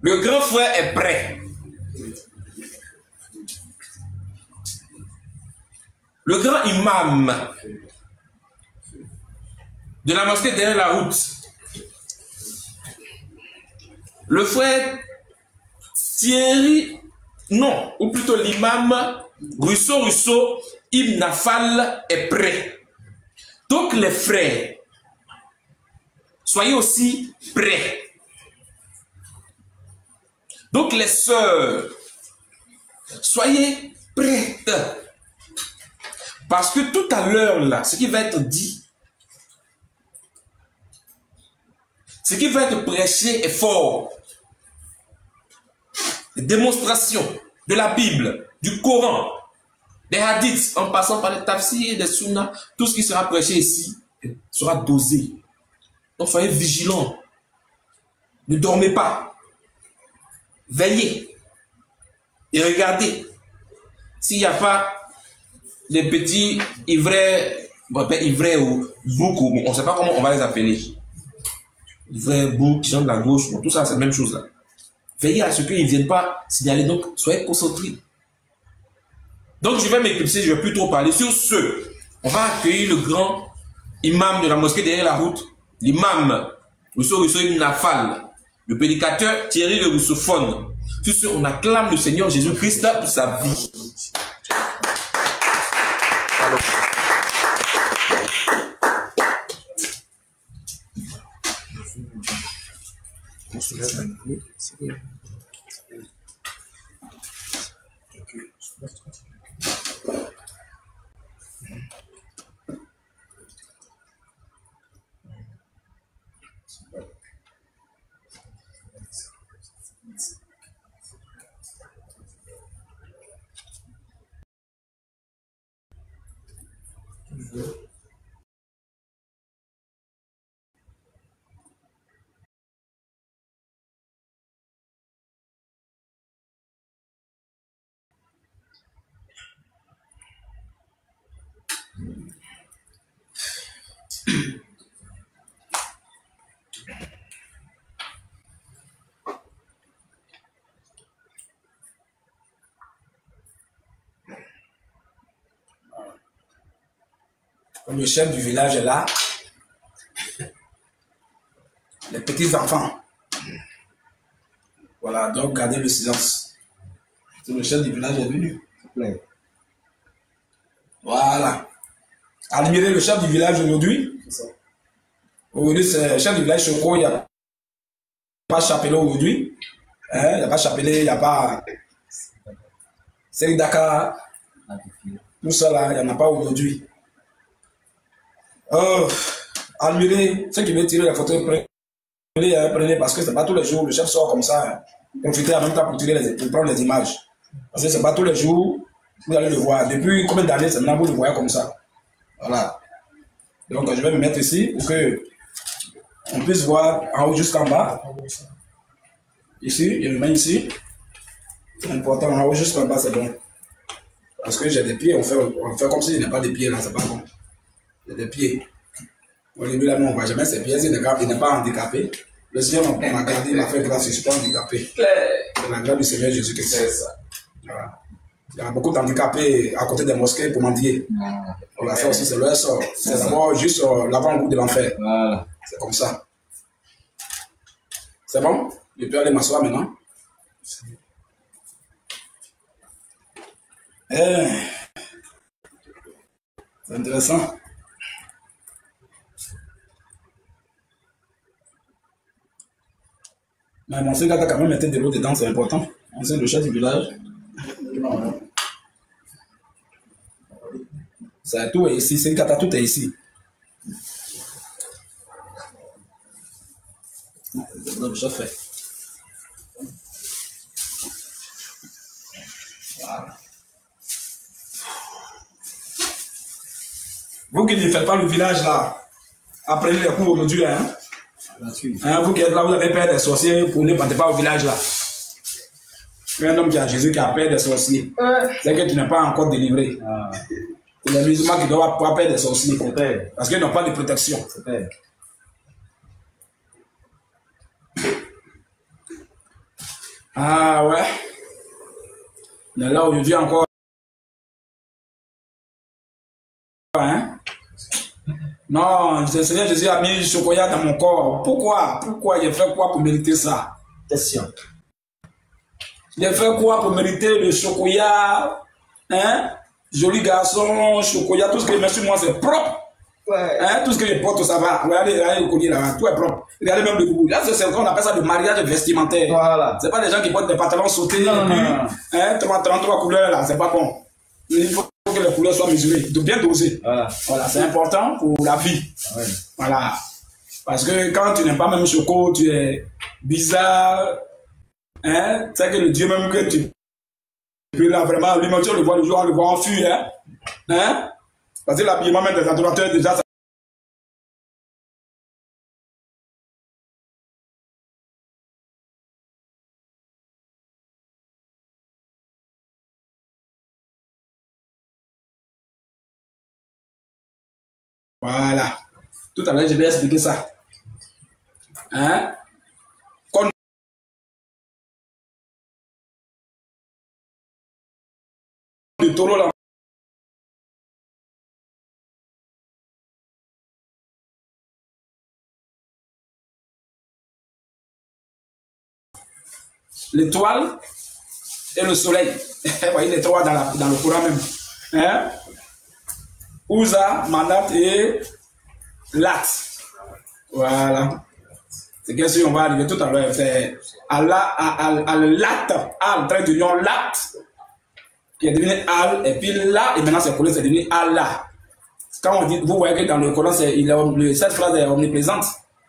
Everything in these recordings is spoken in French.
Le grand frère est prêt. Le grand imam de la mosquée derrière la route, le frère Thierry, non, ou plutôt l'imam Rousseau Ibn Nafal est prêt. Donc les frères, soyez aussi prêts. Donc les sœurs, soyez prêtes. Parce que tout à l'heure là, ce qui va être dit, ce qui va être prêché est fort. Les démonstrations de la Bible, du Coran, des hadiths, en passant par les tafsirs, des sunnas, tout ce qui sera prêché ici sera dosé. Donc soyez vigilants. Ne dormez pas. Veillez. Et regardez. S'il n'y a pas des petits ivraies, ivraies ou boucs, on ne sait pas comment on va les appeler. Ivraies, boucs, qui sont de la gauche, bon, tout ça c'est la même chose là. Veillez à ce qu'ils ne viennent pas signaler, donc soyez concentrés. Donc je vais m'éclipser, je ne vais plus trop parler. Sur ce, on va accueillir le grand imam de la mosquée derrière la route, l'imam Rousseau Ibn Nafal, le prédicateur Thierry le Rousseauphone. Sur ce, on acclame le Seigneur Jésus-Christ pour sa vie. Comme le chef du village est là, les petits enfants. Voilà, donc gardez le silence. Le chef du village est venu. Voilà. Admirez le chef du village aujourd'hui. Aujourd'hui, c'est le chef du village Choco, il n'y a pas chapelet aujourd'hui. Il n'y a pas chapelet, il n'y a pas Seri Dakar. Tout ça là, il n'y en a pas aujourd'hui. Admirez ceux qui veulent tirer la photo, prenez parce que c'est pas tous les jours, le chef sort comme ça. Profitez en même temps pour prendre les images. Parce que c'est pas tous les jours, vous allez le voir. Depuis combien d'années, c'est maintenant vous le voyez comme ça. Voilà. Donc je vais me mettre ici pour que on puisse voir en haut jusqu'en bas. Ici, je me mets ici. C'est important, en haut jusqu'en bas, c'est bon. Parce que j'ai des pieds, on fait comme s'il n'y a pas de pieds là, c'est pas bon. J'ai des pieds. Au début là, nous on ne voit jamais ses pieds, il n'est pas handicapé. Le Seigneur m'a gardé, il m'a fait grâce, je ne suis pas handicapé. C'est la grâce du Seigneur Jésus-Christ. C'est ça. Voilà. Il y a beaucoup d'handicapés à côté des mosquées pour mendier. Voilà, ça aussi c'est leur sort. C'est d'abord juste l'avant-goût de l'enfer. Voilà. C'est comme ça. C'est bon? Je peux aller m'asseoir maintenant? C'est intéressant. Mais mon frère a quand même été de l'eau dedans, c'est important. On sait le chef du village. Ça, tout est ici, c'est une cata, tout est ici. Le chef fait. Voilà. Vous qui ne faites pas le village là, apprenez les cours aujourd'hui, hein? Vous qui êtes là, vous avez peur des sorciers, pour ne partez pas au village là. Un homme qui a Jésus qui a peur des sorciers. C'est que tu n'es pas encore délivré. C'est les musulmans qui doivent avoir peur des sorciers. Parce qu'ils n'ont pas de protection. Ah ouais. Mais là aujourd'hui encore. Hein? Non, le Seigneur Jésus a mis le chocolat dans mon corps. Pourquoi? Pourquoi? J'ai fait quoi pour mériter ça? Question. J'ai fait quoi pour mériter le chocolat? Hein? Joli garçon, chocolat, tout ce que je mets sur moi c'est propre. Ouais. Hein? Tout ce que je porte, ça va. Regardez le collier là, tout est propre. Regardez même le boubou. Là, c'est ce qu'on appelle ça le mariage vestimentaire. Voilà. C'est pas des gens qui portent des pantalons sautés. Non, non, hein? non. 33 couleurs là, c'est pas bon. Il faut que les couleurs soient mesurées, de bien dosées. Voilà, c'est important pour la vie. Ouais. Voilà. Parce que quand tu n'es pas même choco, tu es bizarre. Hein? C'est que le Dieu même que tu peux là vraiment, lui-même tu le vois le jour, on le voit en fuir. Hein? Parce que l'habillement même des adorateurs déjà, ça... Voilà. Tout à l'heure, je vais expliquer ça. Hein? Quand le taureau là, l'étoile et le soleil. Vous voyez les trois dans le Coran même. Hein? Uza, Manat et Lat. Voilà. C'est question on va arriver tout à l'heure. C'est Allah, Al-Lat, Al, trait d'union Lat, qui est devenu Al, et puis là, et maintenant c'est collé, c'est devenu Allah. Quand on dit, vous voyez que dans le Coran, cette phrase est omniprésente.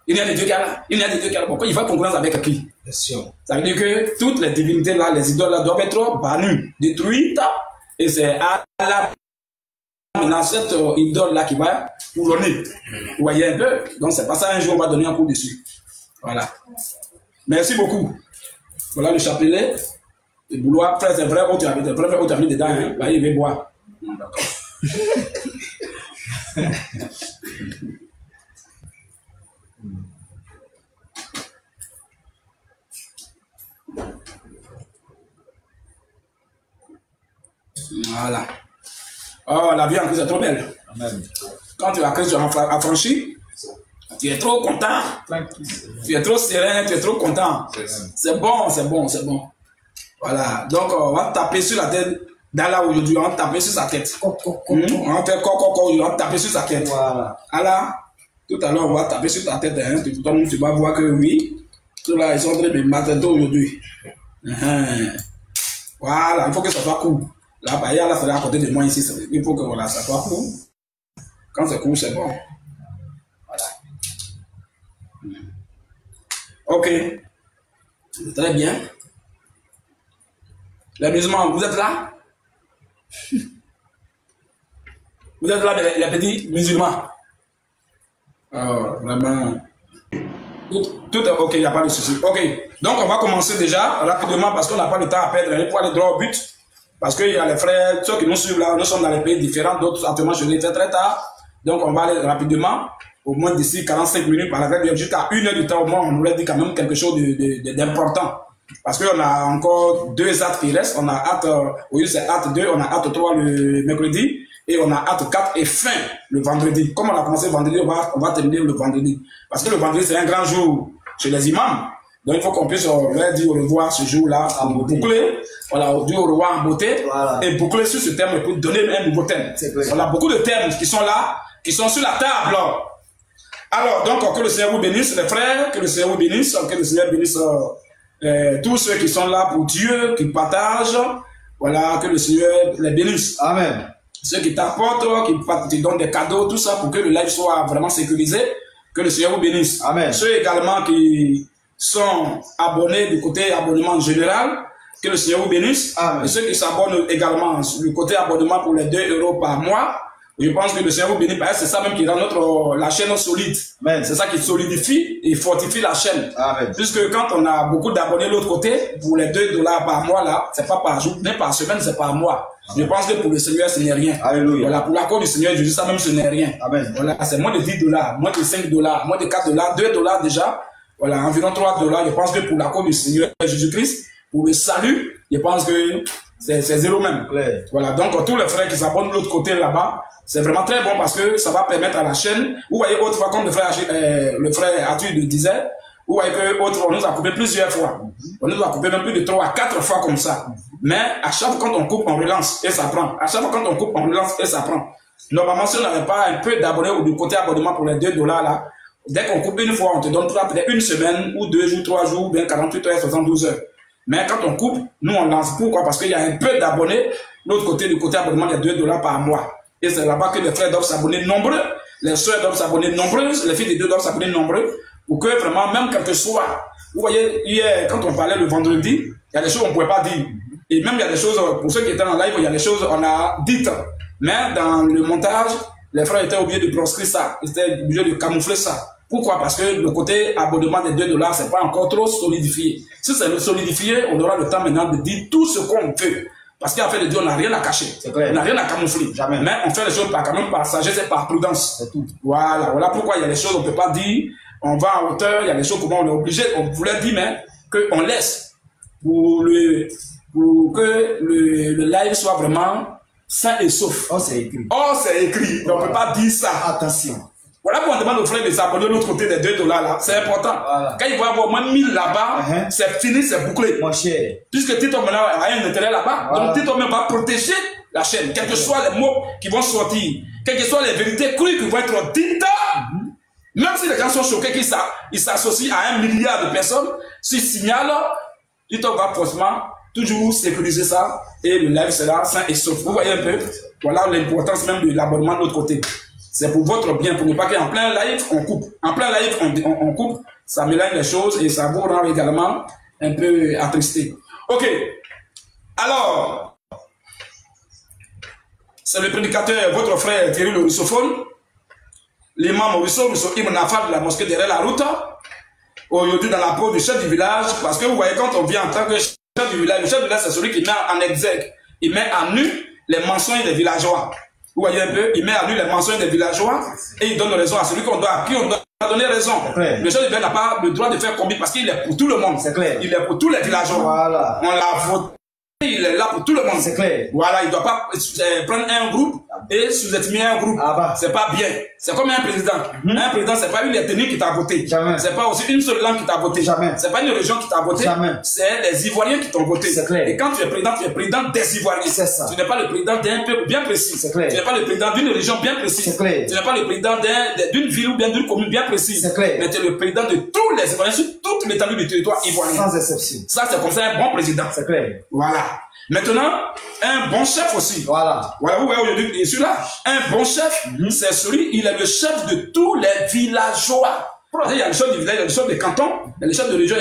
Il y a des dieux qui Allah. Il y a des dieux qui Allah. Pourquoi il va concurrence avec qui? Ça veut dire que toutes les divinités là, les idoles là, doivent être bannies, détruites, et c'est Allah. Maintenant, cette idole là qui va couronner. Vous voyez un peu? Donc, c'est pas ça, un jour on va donner un coup dessus. Voilà. Merci beaucoup. Voilà le chapelet. Le boulot après, c'est vrai, où tu as mis dedans, hein? Là, il va boire. D'accord. Voilà. Oh, la vie en Christ est trop belle. Amen. Quand tu as Christ affranchi, tu es trop content. Tu es trop serein, tu es trop content. C'est bon, c'est bon, c'est bon. Voilà. Donc, on va taper sur la tête d'Allah aujourd'hui. On va taper sur sa tête. On va faire on va taper sur sa tête. Voilà. Allah, tout à l'heure, on va taper sur ta tête. Hein. Tu vas voir que oui, ceux-là, ils sont en train de mater aujourd'hui. Voilà, il faut que ça soit cool. Là, bah, il y a là, c'est à côté de moi ici. Il faut que voilà, ça soit cool. Quand c'est cool, c'est bon. Voilà. Ok. Très bien. L'amusement, vous êtes là? Vous êtes là, les petits musulmans? Oh, vraiment. Tout est ok, il n'y a pas de souci. Ok. Donc, on va commencer déjà rapidement parce qu'on n'a pas le temps à perdre. Il faut aller droit au but. Parce qu'il y a les frères, ceux qui nous suivent là, nous sommes dans les pays différents, d'autres, actuellement, je l'ai fait très tard. Donc, on va aller rapidement, au moins d'ici 45 minutes, par exemple, jusqu'à 1 heure du temps, au moins, on nous l'a dit quand même quelque chose d'important. Parce qu'on a encore 2 actes qui restent. On a acte, oui, c'est acte 2, on a acte 3 le mercredi, et on a acte 4 et fin le vendredi. Comme on a commencé le vendredi, on va terminer le vendredi. Parce que le vendredi, c'est un grand jour chez les imams. Donc, il faut qu'on puisse leur dire au revoir ce jour-là, boucler, voilà, dire au revoir en beauté, voilà. Et boucler sur ce thème pour donner un nouveau thème. On a beaucoup de thèmes qui sont là, qui sont sur la table. Alors, donc, que le Seigneur vous bénisse, les frères, que le Seigneur vous bénisse, que le Seigneur bénisse tous ceux qui sont là pour Dieu, qui partagent, voilà, que le Seigneur les bénisse. Amen. Ceux qui t'apportent, qui donnent des cadeaux, tout ça, pour que le live soit vraiment sécurisé, que le Seigneur vous bénisse. Amen. Ceux également qui sont abonnés du côté abonnement général, que le Seigneur vous bénisse. Amen. Et ceux qui s'abonnent également du côté abonnement pour les 2 € par mois, je pense que le Seigneur vous bénisse. C'est ça même qui rend la chaîne solide. C'est ça qui solidifie et fortifie la chaîne. Amen. Puisque quand on a beaucoup d'abonnés de l'autre côté, pour les 2 $ par mois, là, c'est pas par jour, mais par semaine, c'est par mois. Amen. Je pense que pour le Seigneur, ce n'est rien. Alléluia. Voilà, pour la cause du Seigneur Jésus, ça même, ce n'est rien. Amen. Voilà, c'est moins de 10 $, moins de 5 $, moins de 4 $, 2 $ déjà. Voilà, environ 3 $. Je pense que pour la cause du Seigneur Jésus-Christ, pour le salut, je pense que c'est zéro même. Ouais. Voilà, donc tous les frères qui s'abonnent de l'autre côté là-bas, c'est vraiment très bon parce que ça va permettre à la chaîne, vous voyez autrefois comme le frère Arthur le disait, vous voyez que on nous a coupé plusieurs fois. On nous a coupé même plus de 3 à 4 fois comme ça. Mais à chaque fois quand on coupe, on relance et ça prend. À chaque fois quand on coupe, on relance et ça prend. Normalement, si on n'avait pas un peu d'abonnés ou du côté abonnement pour les $2 là, dès qu'on coupe une fois, on te donne peut-être une semaine ou 2 jours, 3 jours, bien 48 heures, 72 heures. Mais quand on coupe, nous on lance. Pourquoi? Parce qu'il y a un peu d'abonnés. L'autre côté, du côté abonnement, il y a $2 par mois. Et c'est là-bas que les frères doivent s'abonner nombreux, les soeurs doivent s'abonner nombreuses, les filles des deux doivent s'abonner nombreux, pour que vraiment, même quelque soit, vous voyez, hier, quand on parlait le vendredi, il y a des choses qu'on ne pouvait pas dire. Et même il y a des choses, pour ceux qui étaient en live, il y a des choses qu'on a dites. Mais dans le montage, les frères étaient obligés de proscrire ça, ils étaient obligés de camoufler ça. Pourquoi? Parce que le côté abonnement des $2, c'est pas encore trop solidifié. Si c'est solidifié, on aura le temps maintenant de dire tout ce qu'on veut. Parce qu'en fait, de Dieu, on n'a rien à cacher. On n'a rien à camoufler. Jamais. Mais on fait les choses quand même par sagesse et par prudence. C'est tout. Voilà pourquoi il y a des choses qu'on ne peut pas dire. On va en hauteur, il y a des choses qu'on est obligé. On voulait dire, mais qu'on laisse pour que le live soit vraiment sain et sauf. Oh, c'est écrit. Oh, c'est écrit. Donc, on ne peut pas dire ça. Attention. Voilà pourquoi on demande aux frères de s'abonner de l'autre côté des $2 là. C'est important. Voilà. Quand ils vont avoir moins 1000 là-bas, c'est fini, c'est bouclé. Mon cher. Puisque Tito maintenant a un intérêt là-bas. Voilà. Donc Tito même va protéger la chaîne. Quels que soient les mots qui vont sortir, quelles que soient les vérités crues qui vont être dites, même si les gens sont choqués qu'ils s'associent à 1 milliard de personnes, s'ils signalent, Tito va forcément toujours sécuriser ça et le live sera sain et sauf. Vous voyez un peu? Voilà l'importance même de l'abonnement de l'autre côté. C'est pour votre bien, pour ne pas qu'en plein live, on coupe. En plein live, on coupe, ça mélange les choses et ça vous rend également un peu attristé. Ok. Alors, c'est le prédicateur, votre frère Thierry le russophone, l'imam Russo Ibn Afar de la mosquée derrière la route, aujourd'hui dans la peau du chef du village, parce que vous voyez, quand on vient en tant que chef du village, le chef du village, c'est celui qui met en exergue, il met à nu les mensonges des villageois. Vous voyez un peu, il met à lui les mensonges des villageois et il donne raison à celui à qui on doit donner raison. Le chef du village n'a pas le droit de faire combien parce qu'il est pour tout le monde. C'est clair. Il est pour tous les villageois. Voilà. On l'a voté, il est là pour tout le monde. C'est clair. Voilà, il ne doit pas prendre un groupe et sous-estimer un groupe. Ah bah. C'est pas bien. C'est comme un président. Un président, c'est pas une ethnie qui t'a voté. Jamais. C'est pas aussi une seule langue qui t'a voté. Jamais. C'est pas une région qui t'a voté. Jamais. C'est les Ivoiriens qui t'ont voté. C'est clair. Et quand tu es président des Ivoiriens. C'est ça. Tu n'es pas le président d'un peuple bien précis. C'est clair. Tu n'es pas le président d'une région bien précise. C'est clair. Tu n'es pas le président d'une ville ou bien d'une commune bien précise. C'est clair. Mais tu es le président de tous les Ivoiriens sur toute l'étendue du territoire ivoirien. Sans exception. Ça, c'est comme ça un bon président. C'est clair. Voilà. Maintenant, un bon chef aussi. Voilà. Voilà, vous voyez aujourd'hui, il est celui-là. Un bon chef, c'est celui, il est le chef de tous les villageois. Il y a le chef du village, il y a le chef des cantons, il y a le chef de région,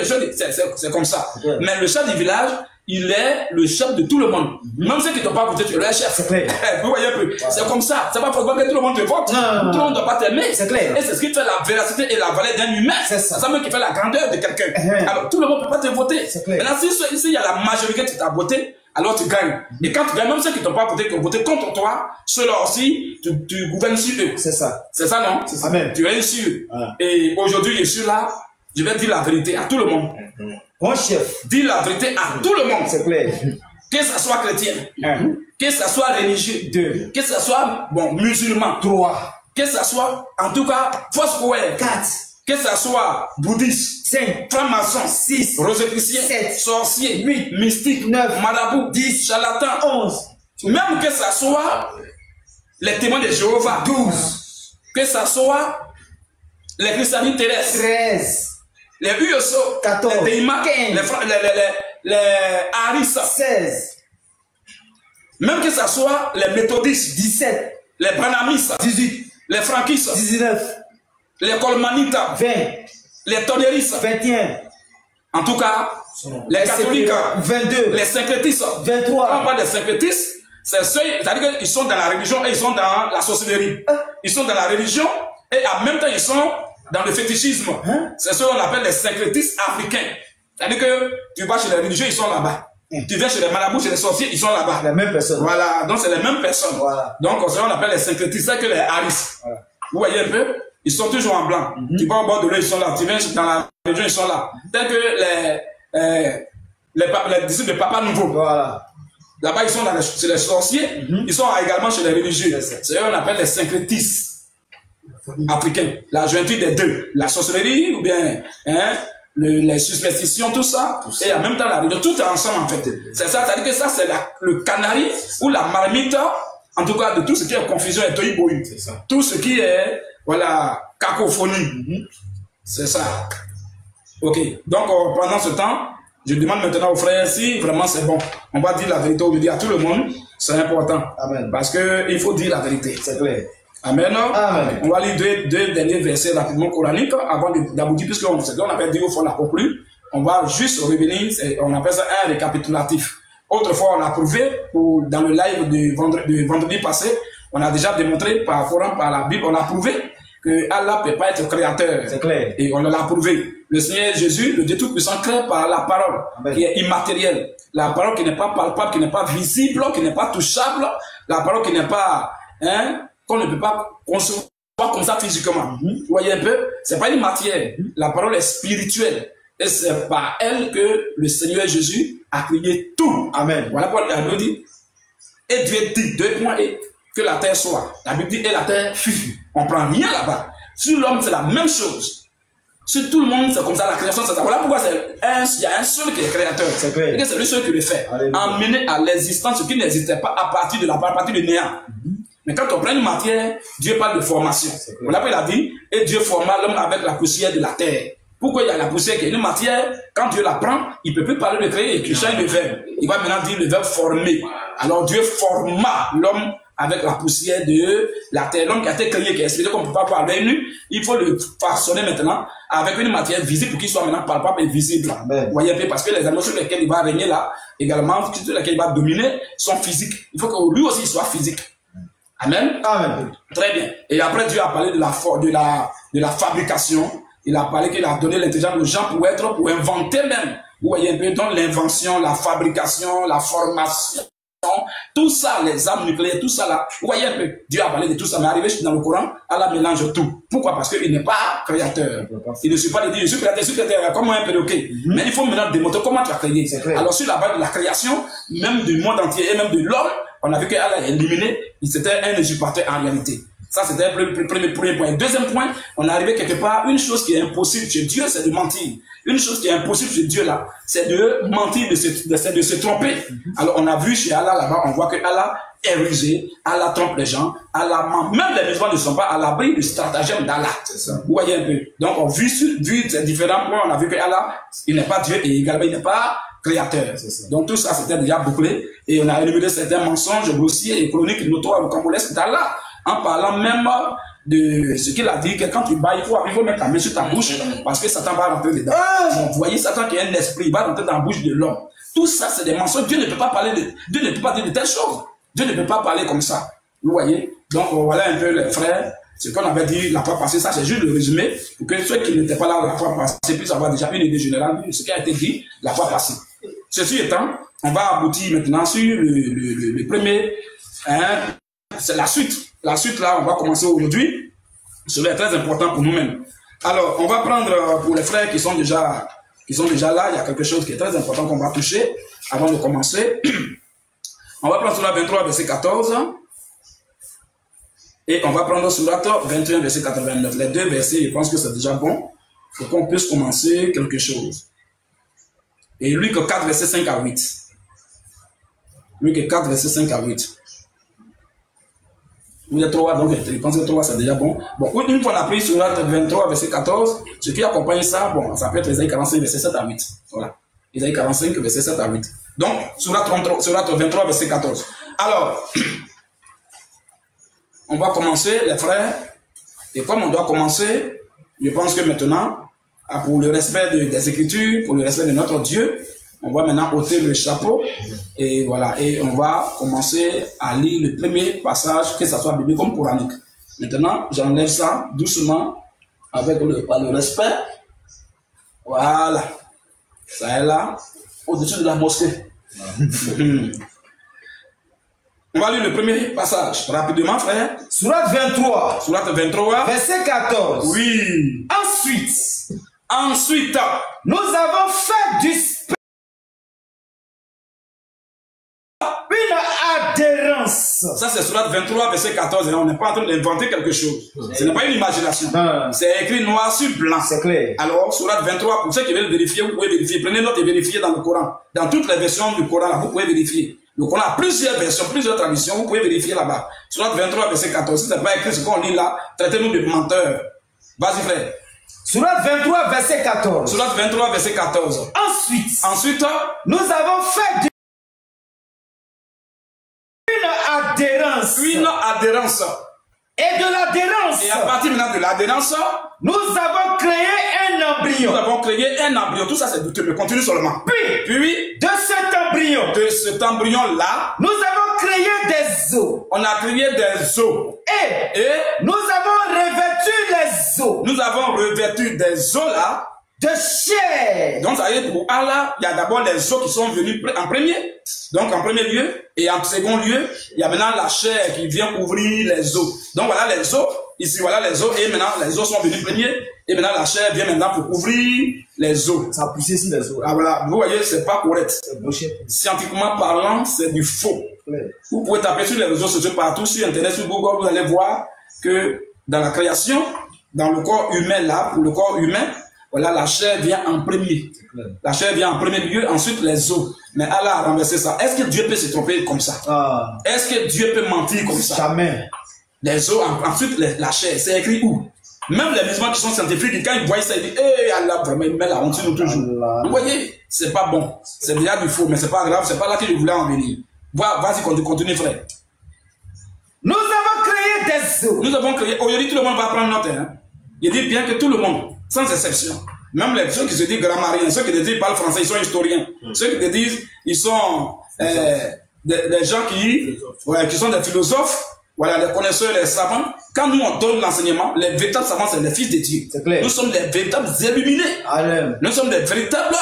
c'est comme ça. Okay. Mais le chef du village, il est le chef de tout le monde. Même ceux qui ne t'ont pas voté, tu es le chef. C'est clair. Vous voyez un peu. Voilà. C'est comme ça. C'est pas forcément que tout le monde te vote. Non. Tout le monde ne doit pas t'aimer. C'est clair. Et c'est ce qui fait la véracité et la valeur d'un humain. C'est ça. C'est ça même qui fait la grandeur de quelqu'un. Alors tout le monde ne peut pas te voter. C'est clair. Maintenant, si il y a la majorité qui t'a voté, alors tu gagnes. Et quand tu gagnes, même ceux qui ne t'ont pas voté, qui ont voté contre toi, ceux-là aussi, tu gouvernes sur eux. C'est ça. C'est ça, non? C'est ça même. Tu es sur eux. Voilà. Et aujourd'hui, je suis là, je vais dire la vérité à tout le monde. Bon chef. Dire la vérité à tout le monde. C'est clair. Que ce soit chrétien, Un. que ce soit religieux, 2. que ce soit musulman, 3. que ce soit, en tout cas, Foursquare, 4. que ce soit bouddhiste, 5. franc-maçon, 6. rosicrucien, 7. sorcier, 8. mystique, 9. marabout, 10. charlatan, 11. même que ce soit les témoins de Jéhovah, 12. que ce soit les christianistes terrestres, 13. les USO, 14. les Teima, 15. les Harissa, 16. même que ce soit les méthodistes, 17. les Branamis, 18. les Frankistes, 19. les Colmanitas, 20. les Toneristes, 21. en tout cas, les catholiques, 22. les syncrétistes. 23. Quand on parle des syncrétistes, c'est-à-dire qu'ils sont dans la religion et ils sont dans la sorcellerie. Ils sont dans la religion et en même temps ils sont dans le fétichisme. C'est ce qu'on appelle les syncrétistes africains. C'est-à-dire que tu vas chez les religieux, ils sont là-bas. Tu viens chez les marabouts, chez les sorciers, ils sont là-bas. La même personne. Voilà, donc c'est les mêmes personnes. Voilà. Donc on appelle les syncrétistes, c'est que les Harris. Voilà. Vous voyez un peu, ils sont toujours en blanc. Tu vas au bord de l'eau, ils sont là. Tu viens dans la région, ils sont là. Tel que les disciples de Papa Nouveau. Voilà. Là-bas, ils sont chez les sorciers, ils sont également chez les religieux. C'est eux qu'on appelle les syncrétistes africains. La jointure des deux. La sorcellerie ou bien les superstitions, tout ça. Et en même temps, la religion. Tout est ensemble en fait. C'est ça, c'est-à-dire que ça, c'est le canari ou la marmite, en tout cas, de tout ce qui est confusion et toïboï. Tout ce qui est, voilà, cacophonie. C'est ça. Ok. Donc, pendant ce temps, je demande maintenant aux frères si vraiment c'est bon. On va dire la vérité aujourd'hui à tout le monde. C'est important. Amen. Parce qu'il faut dire la vérité. C'est clair. Amen. Amen. On va lire deux derniers versets rapidement coraniques avant d'aboutir, puisqu'on avait dit au fond la conclure. On va juste revenir, on appelle ça un récapitulatif. Autrefois, on a prouvé, dans le live de vendredi passé, on a déjà démontré par la Bible, on a prouvé que Allah ne peut pas être créateur. C'est clair. Et on l'a prouvé. Le Seigneur Jésus, le Dieu Tout-Puissant, crée par la parole, Amen. qui est immatérielle. La parole qui n'est pas palpable, qui n'est pas visible, qui n'est pas touchable. La parole qui n'est pas, qu'on ne peut pas concevoir comme ça physiquement. Vous voyez un peu? C'est pas une matière. La parole est spirituelle. Et c'est par elle que le Seigneur Jésus a créé tout. Amen. Voilà pourquoi la Bible dit, et Dieu dit, et que la terre soit. La Bible dit, et la terre fut. On prend rien là-bas. Sur l'homme, c'est la même chose. Sur tout le monde, c'est comme ça, la création, c'est ça. Voilà pourquoi il y a un seul qui est créateur. C'est clair. Et c'est lui seul qui le fait. Alléluia. Emmener à l'existence ce qui n'existait pas à partir de néant. Mais quand on prend une matière, Dieu parle de formation. Voilà pourquoi il a dit, et Dieu forma l'homme avec la poussière de la terre. Pourquoi il y a la poussière qui est une matière? Quand Dieu la prend, il ne peut plus parler de créer et qu'il change le verbe. Il va maintenant dire le verbe former. Alors Dieu forma l'homme avec la poussière de la terre. L'homme qui a été créé, qui est expliqué qu'on ne peut pas voir avec lui, il faut le façonner maintenant avec une matière visible pour qu'il soit maintenant palpable et visible. Amen. Vous voyez un peu, parce que les animaux sur lesquels il va régner là, également, sur lesquels il va dominer, sont physiques. Il faut que lui aussi soit physique. Amen. Amen. Très bien. Et après, Dieu a parlé de la fabrication. Il a parlé qu'il a donné l'intelligence aux gens pour inventer même. Vous voyez un peu, donc l'invention, la fabrication, la formation, tout ça, les armes nucléaires, tout ça là. Vous voyez un peu, Dieu a parlé de tout ça, mais arrivé dans le Coran, Allah mélange tout. Pourquoi? Parce qu'il n'est pas créateur. Il ne suffit pas de dire, je suis créateur, comme un perroquet. Mais il faut maintenant démontrer comment tu as créé. Alors sur la base de la création, même du monde entier et même de l'homme, on a vu qu'Allah est éliminé, c'était un usurpateur en réalité. Ça, c'était le premier point. Deuxième point, on est arrivé quelque part, une chose qui est impossible chez Dieu, c'est de mentir. Une chose qui est impossible chez Dieu, là, c'est de mentir, de se tromper. Alors, on a vu chez Allah, là-bas, on voit que Allah est rusé, Allah trompe les gens, Allah ment. Même les musulmans ne sont pas à l'abri du stratagème d'Allah. Vous voyez un peu. Donc, on vu ces différents points, on a vu que Allah, il n'est pas Dieu et également, il n'est pas créateur. Donc, tout ça, c'était déjà bouclé. Et on a éliminé certains mensonges grossiers et chroniques notoires au Congolais d'Allah. En parlant même de ce qu'il a dit, que quand tu bats, il faut mettre ta main sur ta bouche, parce que Satan va rentrer dedans. Vous voyez, Satan qui est un esprit, il va rentrer dans la bouche de l'homme. Tout ça, c'est des mensonges. Dieu ne peut pas parler Dieu ne peut pas dire de telles choses. Dieu ne peut pas parler comme ça. Vous voyez? Donc, voilà un peu les frères. Ce qu'on avait dit la fois passée, ça c'est juste le résumé, pour que ceux qui n'étaient pas là la fois passée puissent avoir déjà une idée générale de ce qui a été dit la fois passée. Ceci étant, on va aboutir maintenant sur le premier, c'est la suite. La suite, là, on va commencer aujourd'hui. Cela est très important pour nous-mêmes. Alors, on va prendre pour les frères qui sont déjà là, il y a quelque chose qui est très important qu'on va toucher avant de commencer. On va prendre Surat 23, verset 14. Et on va prendre Surat 21, verset 89. Les deux versets, je pense que c'est déjà bon pour qu'on puisse commencer quelque chose. Et Luc 4, verset 5 à 8. Luc 4, verset 5 à 8. Vous êtes 3, donc je pense que 3 c'est déjà bon. Bon, une fois on a pris sur 23, verset 14, ce qui accompagne ça, bon, ça peut être Isaïe 45, verset 7 à 8. Voilà. Isaïe 45, verset 7 à 8. Donc, sur 23, verset 14. Alors, on va commencer, les frères, et comme on doit commencer, je pense que maintenant, pour le respect des Écritures, pour le respect de notre Dieu, on va maintenant ôter le chapeau et voilà, et on va commencer à lire le premier passage, que ça soit biblique comme coranique. Maintenant, j'enlève ça doucement avec par le respect. Voilà, ça est là, au-dessus de la mosquée. On va lire le premier passage rapidement, frère. Surat 23. Surat 23. Verset 14. Oui. Ensuite, nous avons fait du adhérence. Ça, c'est Sourate 23, verset 14. Et là, on n'est pas en train d'inventer quelque chose. Ce n'est pas une imagination. C'est écrit noir sur blanc. C'est clair. Alors, Sourate 23, pour ceux qui veulent vérifier, vous pouvez vérifier. Prenez note et vérifiez dans le Coran. Dans toutes les versions du Coran, là, vous pouvez vérifier. Le Coran a plusieurs versions, plusieurs traditions. Vous pouvez vérifier là-bas. Sourate 23, verset 14. Si ce n'est pas écrit ce qu'on lit là, traitez-nous de menteurs. Vas-y, frère. Sourate 23, verset 14. Sourate 23, verset 14. Ensuite, nous avons fait une adhérence. Et de l'adhérence. Et à partir maintenant de l'adhérence, nous avons créé un embryon. Nous avons créé un embryon. Tout ça, c'est douteux, mais continue seulement. Puis, de cet embryon-là, nous avons créé des os. On a créé des os. Et nous avons revêtu les os. Nous avons revêtu des os là. De chair. Donc, ça veut dire pour Allah, il y a d'abord les os qui sont venus en premier. Donc, en premier lieu. Et en second lieu, il y a maintenant la chair qui vient couvrir les os. Donc, voilà les os. Ici, voilà les os. Et maintenant, les os sont venus premiers. Et maintenant, la chair vient maintenant pour couvrir les os. Ça a poussé sur les os. Ah, voilà. Vous voyez, c'est pas correct. Scientifiquement parlant, c'est du faux. Vous pouvez taper sur les réseaux sociaux partout, sur Internet, sur Google, vous allez voir que dans la création, dans le corps humain là, pour le corps humain, voilà, la chair vient en premier. La chair vient en premier lieu, ensuite les os. Mais Allah a renversé ça. Est-ce que Dieu peut se tromper comme ça? Est-ce que Dieu peut mentir comme ça? Jamais. Les os, ensuite la chair, c'est écrit où? Même les musulmans qui sont scientifiques, quand ils voient ça, ils disent, eh Allah, vraiment, il met la honte nous toujours. Vous voyez, c'est pas bon. C'est déjà du faux, mais c'est pas grave, c'est pas là que je voulais en venir. Vas-y, continue, frère. Nous avons créé des os. Nous avons créé, aujourd'hui tout le monde va prendre note. Hein. Il dit bien que tout le monde, sans exception, même les ceux qui se disent grammariens, ceux qui te disent ils parlent français, ils sont historiens. Ceux qui te disent ils sont des gens qui sont des philosophes, voilà, les connaisseurs, les savants. Quand nous on donne l'enseignement, les véritables savants, c'est les fils de Dieu. Nous sommes des véritables illuminés. Nous sommes des véritables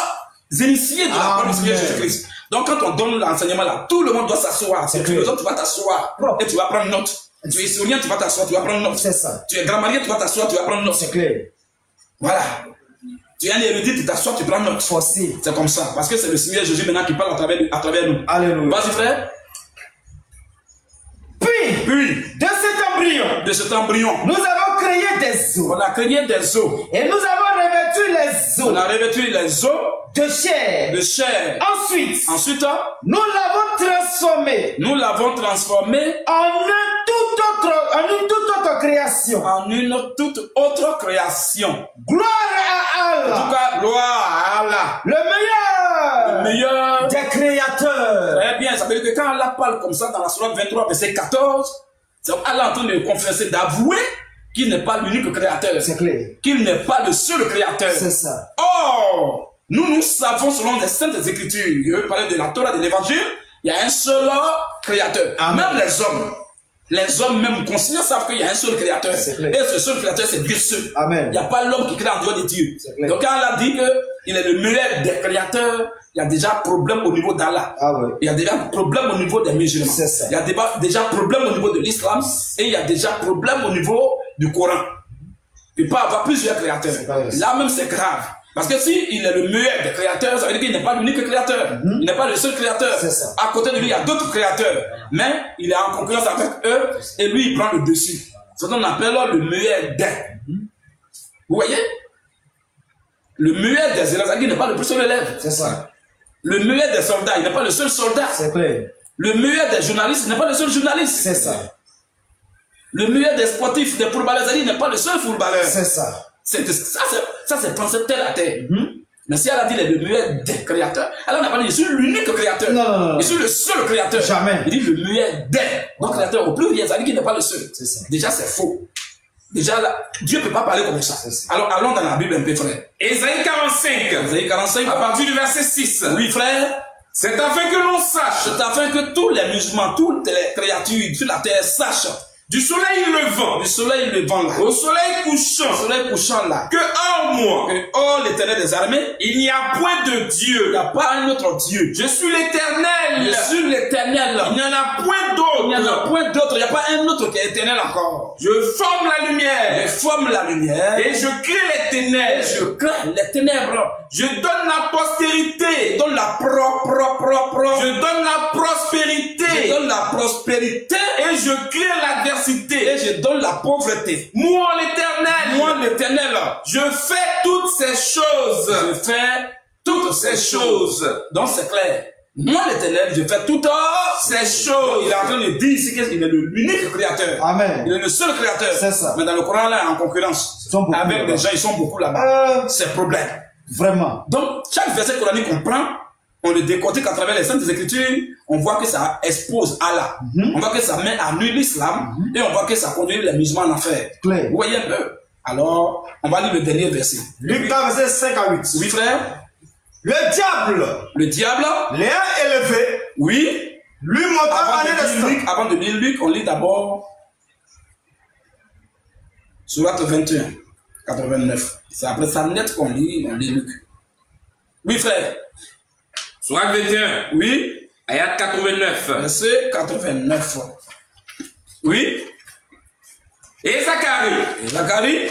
initiés de la parole du Seigneur Jésus-Christ. Donc quand on donne l'enseignement là, tout le monde doit s'asseoir. Si tu es philosophe, tu vas t'asseoir et tu vas prendre note. Tu es historien, tu vas t'asseoir, tu vas prendre note. C'est ça. Tu es grammairien, tu vas t'asseoir, tu vas prendre note. C'est clair. Voilà. Tu es un érudit, tu t'assois, tu prends note. C'est comme ça. Parce que c'est le Seigneur Jésus maintenant qui parle à travers nous. Alléluia. Vas-y, frère. Puis, de cet embryon, nous avons créé des os. On a créé des os. Et nous avons revêtu les os. On a revêtu les os de chair. Ensuite, nous l'avons transformé en une toute autre création. En une toute autre création. Gloire à Allah. En tout cas, gloire à Allah. Le meilleur des créateurs. Très bien, ça veut dire que quand Allah parle comme ça dans la Sourate 23, verset 14, c'est Allah en train de confesser, d'avouer qu'il n'est pas l'unique créateur. C'est clair. Qu'il n'est pas le seul créateur. C'est ça. Or, nous savons selon les saintes écritures, je veux parler de la Torah, de l'évangile, il y a un seul créateur. Amen. Même les hommes même conscients savent qu'il y a un seul créateur. Et ce seul créateur, c'est Dieu seul. Amen. Il n'y a pas l'homme qui crée en dehors de Dieu. Donc quand Allah dit qu'il est le meilleur des créateurs, il y a déjà problème au niveau d'Allah. Il y a déjà problème au niveau des musulmans. Il y a déjà problème au niveau de l'islam. Et il y a déjà problème au niveau du Coran. Il peut y avoir plusieurs créateurs. Là même c'est grave. Parce que s'il est le meilleur des créateurs, ça veut dire qu'il n'est pas l'unique créateur. Il n'est pas le seul créateur. À côté de lui, il y a d'autres créateurs. Mais il est en concurrence avec eux et lui, il prend le dessus. C'est ce qu'on appelle le meilleur des. Vous voyez? Le meilleur des élèves, il n'est pas le plus seul élève. C'est ça. Le meilleur des soldats, il n'est pas le seul soldat. C'est clair. Le meilleur des journalistes, il n'est pas le seul journaliste. C'est ça. Le meilleur des sportifs, des footballeurs, il n'est pas le seul footballeur. C'est ça. Ça, c'est pensé terre à terre. Mais si elle a dit le meilleur des créateurs, elle n'a pas dit je suis l'unique créateur. Non. Je suis le seul créateur. Jamais. Il dit le meilleur des. Donc créateur au pluriel, ça veut dire qu'il n'est pas le seul. Déjà, c'est faux. Déjà, là, Dieu ne peut pas parler comme ça. Alors, allons dans la Bible un peu, frère. Ésaïe 45. Ésaïe 45. À partir du verset 6. Oui, frère. C'est afin que l'on sache. C'est afin que tous les musulmans, toutes les créatures sur la terre sachent. Du soleil levant. Du soleil levant là. Au soleil couchant. Au soleil couchant là. Que en moi. Que oh l'Éternel des armées. Il n'y a point de Dieu. Il n'y a pas un autre Dieu. Je suis l'Éternel. Je suis l'Éternel. Il n'y en a point d'autre. Il n'y en a point d'autre. Il n'y a pas un autre qui est éternel encore. Je forme la lumière. Je forme la lumière. Et je crée les ténèbres. Je crée les ténèbres. Je donne la postérité. Je donne la Je donne la prospérité. Je prospérité. Je donne la prospérité. Et je clear l'adversité. Et je donne la pauvreté. Moi, l'Éternel. Moi, l'Éternel, Je fais toutes ces choses. je fais toutes ces choses. Donc c'est clair. Moi, l'Éternel, je fais toutes ces choses. Il est en train de dire ici qu'il est l'unique créateur. Amen. Il est le seul créateur. C'est ça. Mais dans le Coran, là, il est en concurrence. Ils sont beaucoup Avec là-bas. des gens, ils sont beaucoup là-bas. C'est problème. Vraiment. Donc, chaque verset coranique qu'on prend, on le décortique à travers les Saintes Écritures, on voit que ça expose Allah. On voit que ça met à nu l'islam et on voit que ça conduit les musulmans en enfer. Clair. Vous voyez un peu? Alors, on va lire le dernier verset. Luc 4, verset 5 à 8. Oui, frère? Le diable, Le diable, l'ayant élevé, oui. lui montra en un instant. Avant de lire Luc, on lit d'abord Sourate 21, 89. C'est après ça net qu'on lit Luc. Oui, frère. Sourate 21. Oui. Ayat 89. Verset 89. Oui. Et Zacharie, Et Zacharie,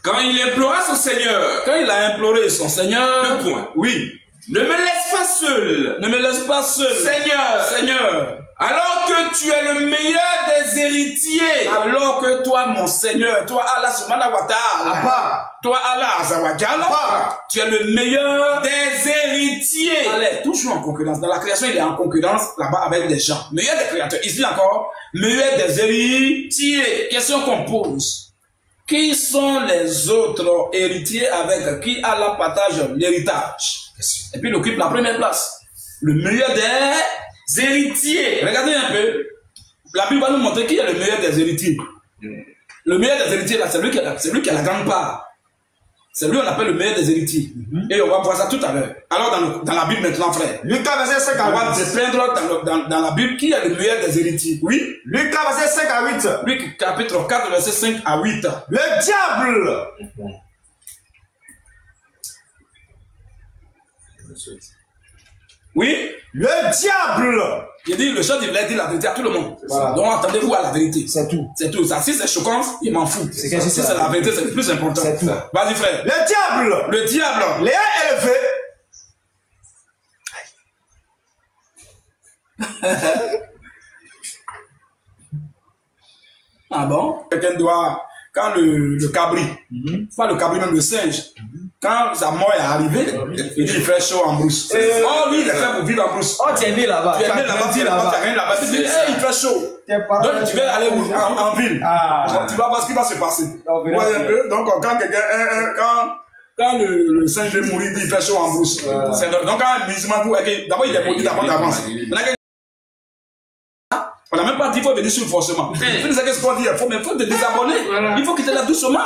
quand il implora son Seigneur, quand il a imploré son Seigneur, deux points. oui, Ne me laisse pas seul, ne me laisse pas seul, Seigneur, Seigneur, alors que tu es le meilleur des héritiers. alors que toi, mon Seigneur, toi, Allah subhanahu wa ta'ala, Abba. toi, Allah azawajal, Abba. tu es le meilleur Des héritiers. Allez, toujours en concurrence. Dans la création, il est en concurrence là-bas avec des gens. Meilleur des créateurs. Ici encore, meilleur des héritiers. Question qu'on pose. Qui sont les autres héritiers avec qui Allah partage l'héritage? Et puis il occupe la première place. Le meilleur des héritiers. Regardez un peu. La Bible va nous montrer qui est le meilleur des héritiers. Le meilleur des héritiers, là, c'est lui qui a la grande part. C'est lui qu'on appelle le meilleur des héritiers. Et on va voir ça tout à l'heure. Alors, dans la Bible maintenant, frère, Luc 4, verset 5 on va à 8. se plaindre dans la Bible qui est le meilleur des héritiers. Oui. Luc 4, verset 5 à 8. Luc chapitre 4, verset 5 à 8. Le diable, Oui. le diable, Il dit, le chef il a dit la vérité à tout le monde. Voilà. Donc, attendez-vous à la vérité. C'est tout. C'est tout. Ça, si c'est choquant, il m'en fout. C'est quelque chose, Si c'est c'est la la vérité, c'est le plus important. C'est tout. Vas-y, frère. le diable, Le diable. l'ayant élevé, Ah bon? Quelqu'un doit, quand le cabri, pas le cabri, même le singe, quand sa mort est arrivée, il dit il fait chaud en brousse. Oh, lui, il est fait pour vivre en brousse. Oh, tu es né là-bas. Tu es né là-bas, tu es là-bas, tu as rien là-bas. Tu dis, hey, il fait chaud. Donc, tu vas aller en ville. Ah. Tu vas voir ce qui va se passer. On verra. Ouais, un peu. Donc, quand quelqu'un, quand le singe veut mourir, il fait chaud en brousse. Donc, quand un musulman, d'abord, il est maudit d'abord d'avance. On n'a même pas dit qu'il faut venir sur le forcément. Il faut dire ce qu'on dit, mais il faut te désabonner. Il faut quitter là doucement.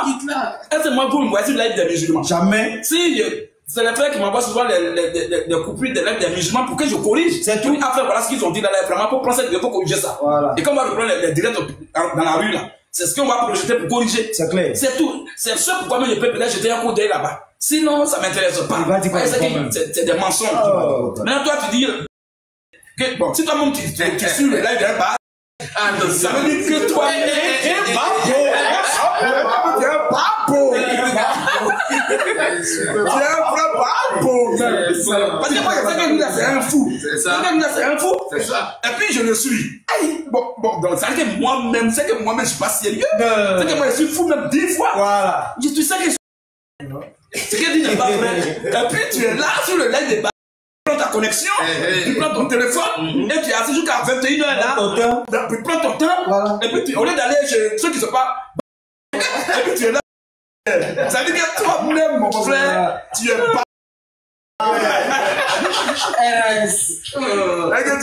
Est-ce que moi, vous me voyez la des musulmans? Jamais. Si, c'est les frères qui m'envoient souvent les coupures des lèvres des musulmans pour que je corrige. C'est tout. Après, voilà ce qu'ils ont dit là, vraiment, pour prendre cette vidéo pour corriger ça. Voilà. Et quand on va reprendre les directs dans la rue là, c'est ce qu'on va projeter pour corriger. C'est clair. C'est tout. C'est ce pourquoi même je peux peut-être jeter un coup d'œil là-bas. Sinon, ça m'intéresse pas. Il va dire quoi, C'est des mensonges. Oh. Maintenant, toi, tu dis que, bon, si toi-même tu suis le live d'un bar, ça veut dire que toi, tu es un papo. Tu es un papo. Tu es un vrai papo. Parce que moi, c'est un fou. C'est un fou. C'est ça. Et puis, je le suis. Aïe. Bon, donc, ça veut dire que moi-même, je suis pas sérieux. C'est que moi, je suis fou même 10 fois. Voilà. Je suis sérieux. Ce qu'il dit n'est pas vrai. Et puis, tu es là sur le live des bars. Tu prends ta connexion, tu prends ton téléphone, et tu es assis jusqu'à 21h là. Tu prends ton temps, Voilà. et puis au lieu d'aller chez ceux qui ne sont pas. Et puis tu es là. Ça veut dire que toi-même, mon frère, tu es pas. Et que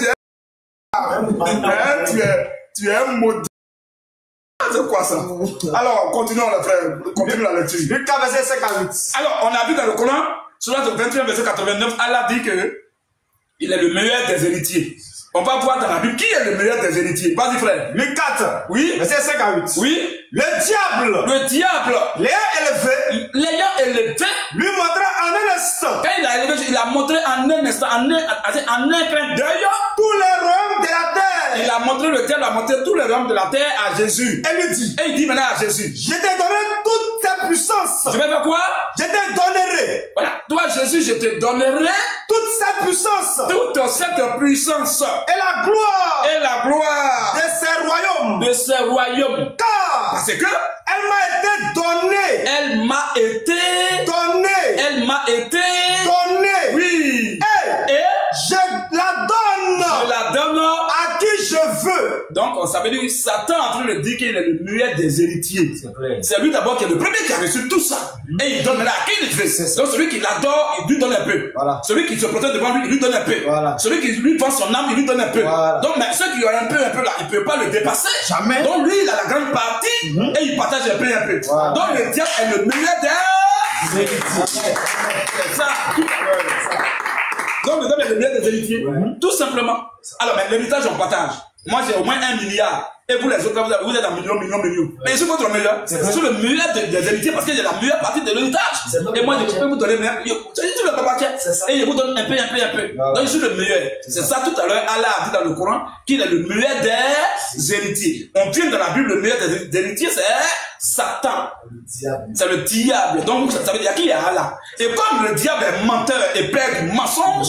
tu es un modèle. C'est quoi ça? Alors, continuons, le frère. Continue la lecture. Luc 4, verset 5 à 8. Alors, on a vu dans le Coran, sur le 21, verset 89, Allah dit que il est le meilleur des héritiers. On va voir dans la Bible qui est le meilleur des héritiers. Vas-y, frère. Luc 4, Oui. verset 5 à 8. Oui. Le diable, Le diable, l'ayant élevé, l'ayant élevé, lui montra en un instant quand il a élevé, il a montré en un instant, en un clin d'œil, tous les royaumes de la terre. il a montré le diable, a montré tous les royaumes de la terre à Jésus. Et lui dit, Et il dit maintenant à Jésus, je t'ai donné toute ta puissance. je vais faire quoi? Je te donnerai Voilà, toi Jésus, je te donnerai toute sa puissance toute cette puissance et la gloire et la gloire de ce royaume. Car Parce que elle m'a été donnée. elle m'a été Donnée. Elle m'a été Donnée. oui. Et Je la donne je la donne. à qui je veux. Donc, ça veut dire que Satan est en train de dire qu'il est le meilleur des héritiers. C'est lui d'abord qui est le premier qui a reçu tout ça. Et il donne là à qui il veut. Donc, celui qui l'adore, il lui donne un peu. Voilà. Celui qui se protège devant lui, il lui donne un peu. Voilà. Celui qui lui vend son âme, il lui donne un peu. Voilà. Donc, mais ceux qui ont un peu là, il ne peut pas le dépasser. Jamais. Donc, lui, il a la grande partie et il partage un peu. Voilà. Donc, le diable est le meilleur des héritiers. C'est ça. Donc, le diable est le meilleur des héritiers. Tout simplement. Alors, mais l'héritage, on partage. Moi, j'ai au moins 1 milliard. Et vous, les autres, vous êtes en millions. Mais je suis votre meilleur. Je suis le meilleur des héritiers parce que j'ai la meilleure partie de l'héritage. Et moi, je peux vous donner même. Je suis le papa. Et je vous donne un peu. Donc, je suis le meilleur. C'est ça, tout à l'heure, Allah a dit dans le Coran qu'il est le meilleur des héritiers. On vient dans la Bible, le meilleur des héritiers, c'est Satan. C'est le diable. Donc, ça veut dire qu'il y a Allah. Et comme le diable est menteur et père du mensonge,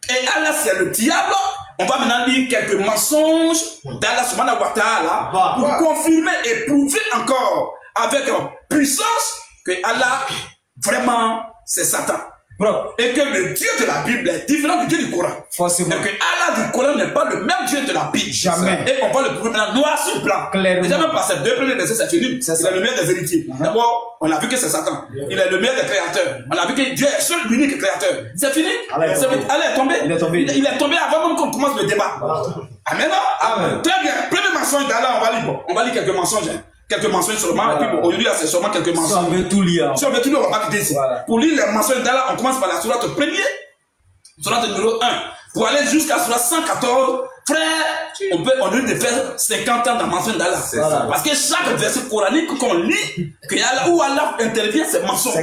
et Allah, c'est le diable, on va maintenant lire quelques mensonges d'Allah subhanahu wa ta'ala pour confirmer et prouver encore avec puissance que Allah, vraiment, c'est Satan. Et que le Dieu de la Bible est différent du Dieu du Coran. Forcément. Et que Allah du Coran n'est pas le même Dieu de la Bible. Jamais. Et on va le prouver maintenant noir sur blanc. Clairement. Déjà même par ces 2 premiers versets, c'est fini. Il est le meilleur des héritiers. D'abord, on a vu que c'est Satan. Il est le meilleur des créateurs. On a vu que Dieu est seul, l'unique créateur. C'est fini. Allah est tombé. Il est tombé avant même qu'on commence le débat. Amen. Amen. Très bien. Premier mensonge d'Allah, on va lire quelques mensonges. Quelques mensonges seulement. Voilà. Et puis aujourd'hui, c'est seulement quelques mensonges. Si on veut tout lire. Si on veut tout lire, on va pas quitter ici. Voilà. Pour lire les mensonges d'Allah, on commence par la sourate première. Sourate numéro 1. Pour aller jusqu'à sourate 114, frère, on veut de faire 50 ans dans le mensonge d'Allah. Voilà. Parce que chaque verset coranique qu'on lit, où Allah intervient, c'est mensonge.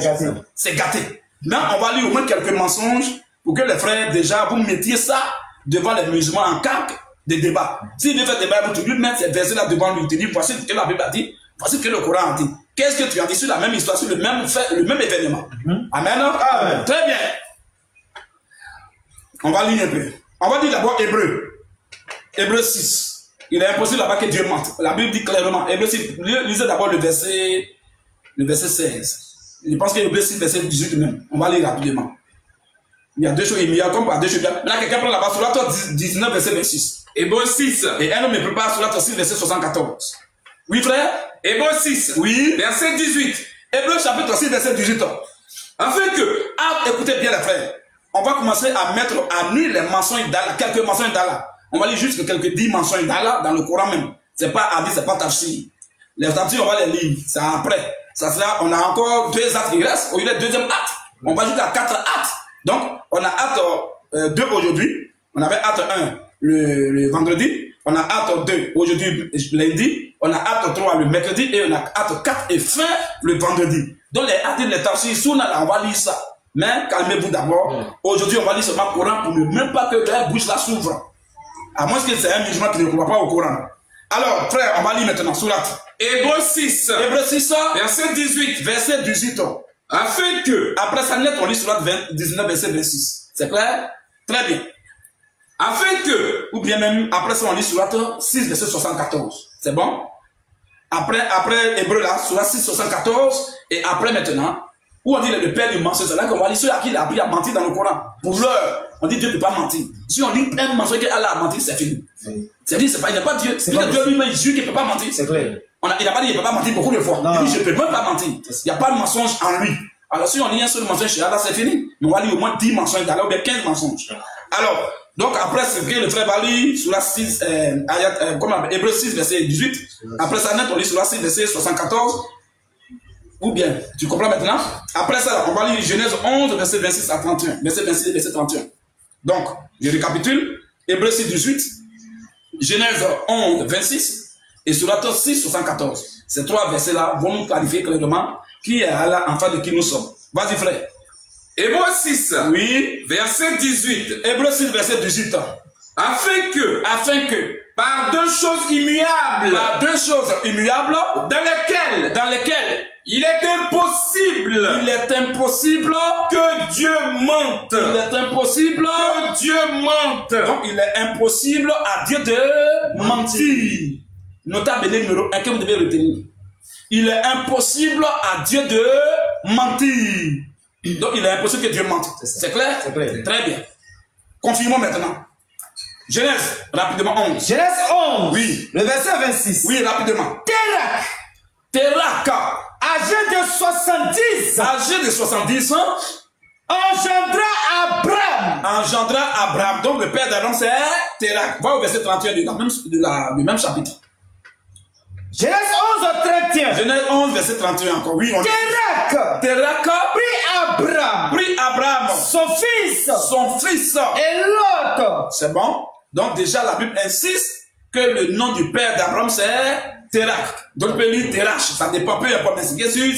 C'est gâté. Là, on va lire au moins quelques mensonges pour que les frères, déjà, vous mettiez ça devant les musulmans en cas de débat. S'il veut faire débat, vous toujours mettre ces versets-là devant lui. Tu dis, voici ce que la Bible a dit, voici ce que le Coran a dit. Qu'est-ce que tu as dit sur la même histoire, sur le même fait, le même événement? Amen. Amen. Très bien. On va lire un peu. On va lire d'abord Hébreu. Hébreu 6. Il est impossible là-bas que Dieu mente. La Bible dit clairement. Hébreu 6. Lisez d'abord le verset 16. Je pense que Hébreu 6, verset 18 même. On va lire rapidement. Il y a 2 choses, il y a comme par 2 choses. Là, quelqu'un prend là-bas sur la 19, verset 26. Hébreu 6. Et un homme me prépare sur la 6, verset 74. Oui, frère? Hébreu 6. Oui. Verset 18. Hébreu chapitre 6, verset 18. Afin que, écoutez bien les frères, on va commencer à mettre à nu les mensonges d'Allah, quelques mensonges d'Allah. On va lire juste quelques 10 mensonges d'Allah dans le Coran même. C'est pas hadith, c'est pas tafsir. Les tafsir, on va les lire. C'est après. Ça sera, on a encore 2 actes qui restent. Au lieu du deuxième acte, on va jusqu'à 4 actes. Donc, on a acte 2 aujourd'hui. On avait acte 1 le vendredi. On a acte 2 aujourd'hui, lundi. On a acte 3 le mercredi. Et on a acte 4 et fin le vendredi. Donc, les actes, les tafsir, on va lire ça. Mais calmez-vous d'abord. Aujourd'hui, on va lire seulement le Coran pour ne même pas que la bouche là s'ouvre. À moins que c'est un musulman qui ne croit pas au Coran. Alors, frère, on va lire maintenant sourate. Hébreu 6. Hébreu 6. Verset 18. Verset 18. Afin que. Après ça, net, on lit sourate 19, verset 26. C'est clair? Très bien. Afin que. Ou bien même, après ça, on lit sourate 6, verset 74. C'est bon? Après Hébreu là, sourate 6, 74. Et après maintenant, où on dit le père du mensonge, c'est là qu'on va lire ceux à qui il a appris à mentir dans le Coran. Pour l'heure, on dit Dieu ne peut pas mentir. Si on dit un mensonge qu'Allah a menti, c'est fini. C'est-à-dire, il n'y a pas Dieu. Dieu lui-même, Dieu qui ne peut pas mentir. C'est clair. Il n'a pas dit qu'il ne peut pas mentir beaucoup de fois. Non. Il dit je ne peux même pas mentir. Il n'y a pas de mensonge en lui. Alors si on lit un seul mensonge chez Allah, c'est fini. Mais on va lire au moins 10 mensonges d'Allah ou bien 15 mensonges. Alors, donc après, c'est que le frère va lire sur la 6, Hébreu 6, verset 18. Après ça, net, on lit sur la 6, verset 74. Ou bien, tu comprends maintenant? Après ça, on va lire Genèse 11, verset 26 à 31. Verset 26 et verset 31. Donc, je récapitule. Hébreu 6, 18. Genèse 11, 26. Et sur la 6, 74. Ces 3 versets-là vont nous clarifier clairement qui est Allah, enfin de qui nous sommes. Vas-y, frère. Hébreu 6. Oui. Verset 18. Hébreu 6, verset 18. Afin que, par 2 choses immuables, dans lesquelles il est impossible que Dieu mente. Donc il est impossible à Dieu de mentir. nota bene numéro 1 que vous devez retenir. Il est impossible à Dieu de mentir. Donc il est impossible que Dieu mente. C'est clair? C'est clair. Très bien. Confirmons maintenant. Genèse, rapidement 11. Genèse 11. Oui. Le verset 26. Oui, rapidement. Térak, Âgé de 70 âgé de 70 ans, engendra Abraham. Donc le père d'Abraham c'est Térak. Va au verset 31 du même chapitre. Genèse 11 au 31. Genèse 11 verset 31 encore. Oui, on Térak prit Abraham, son fils, et et l'autre. c'est bon. Donc déjà la Bible insiste que le nom du père d'Abraham c'est Térak. Donc on peut lire Térach, ça dépend peu importe. Mais bien sûr,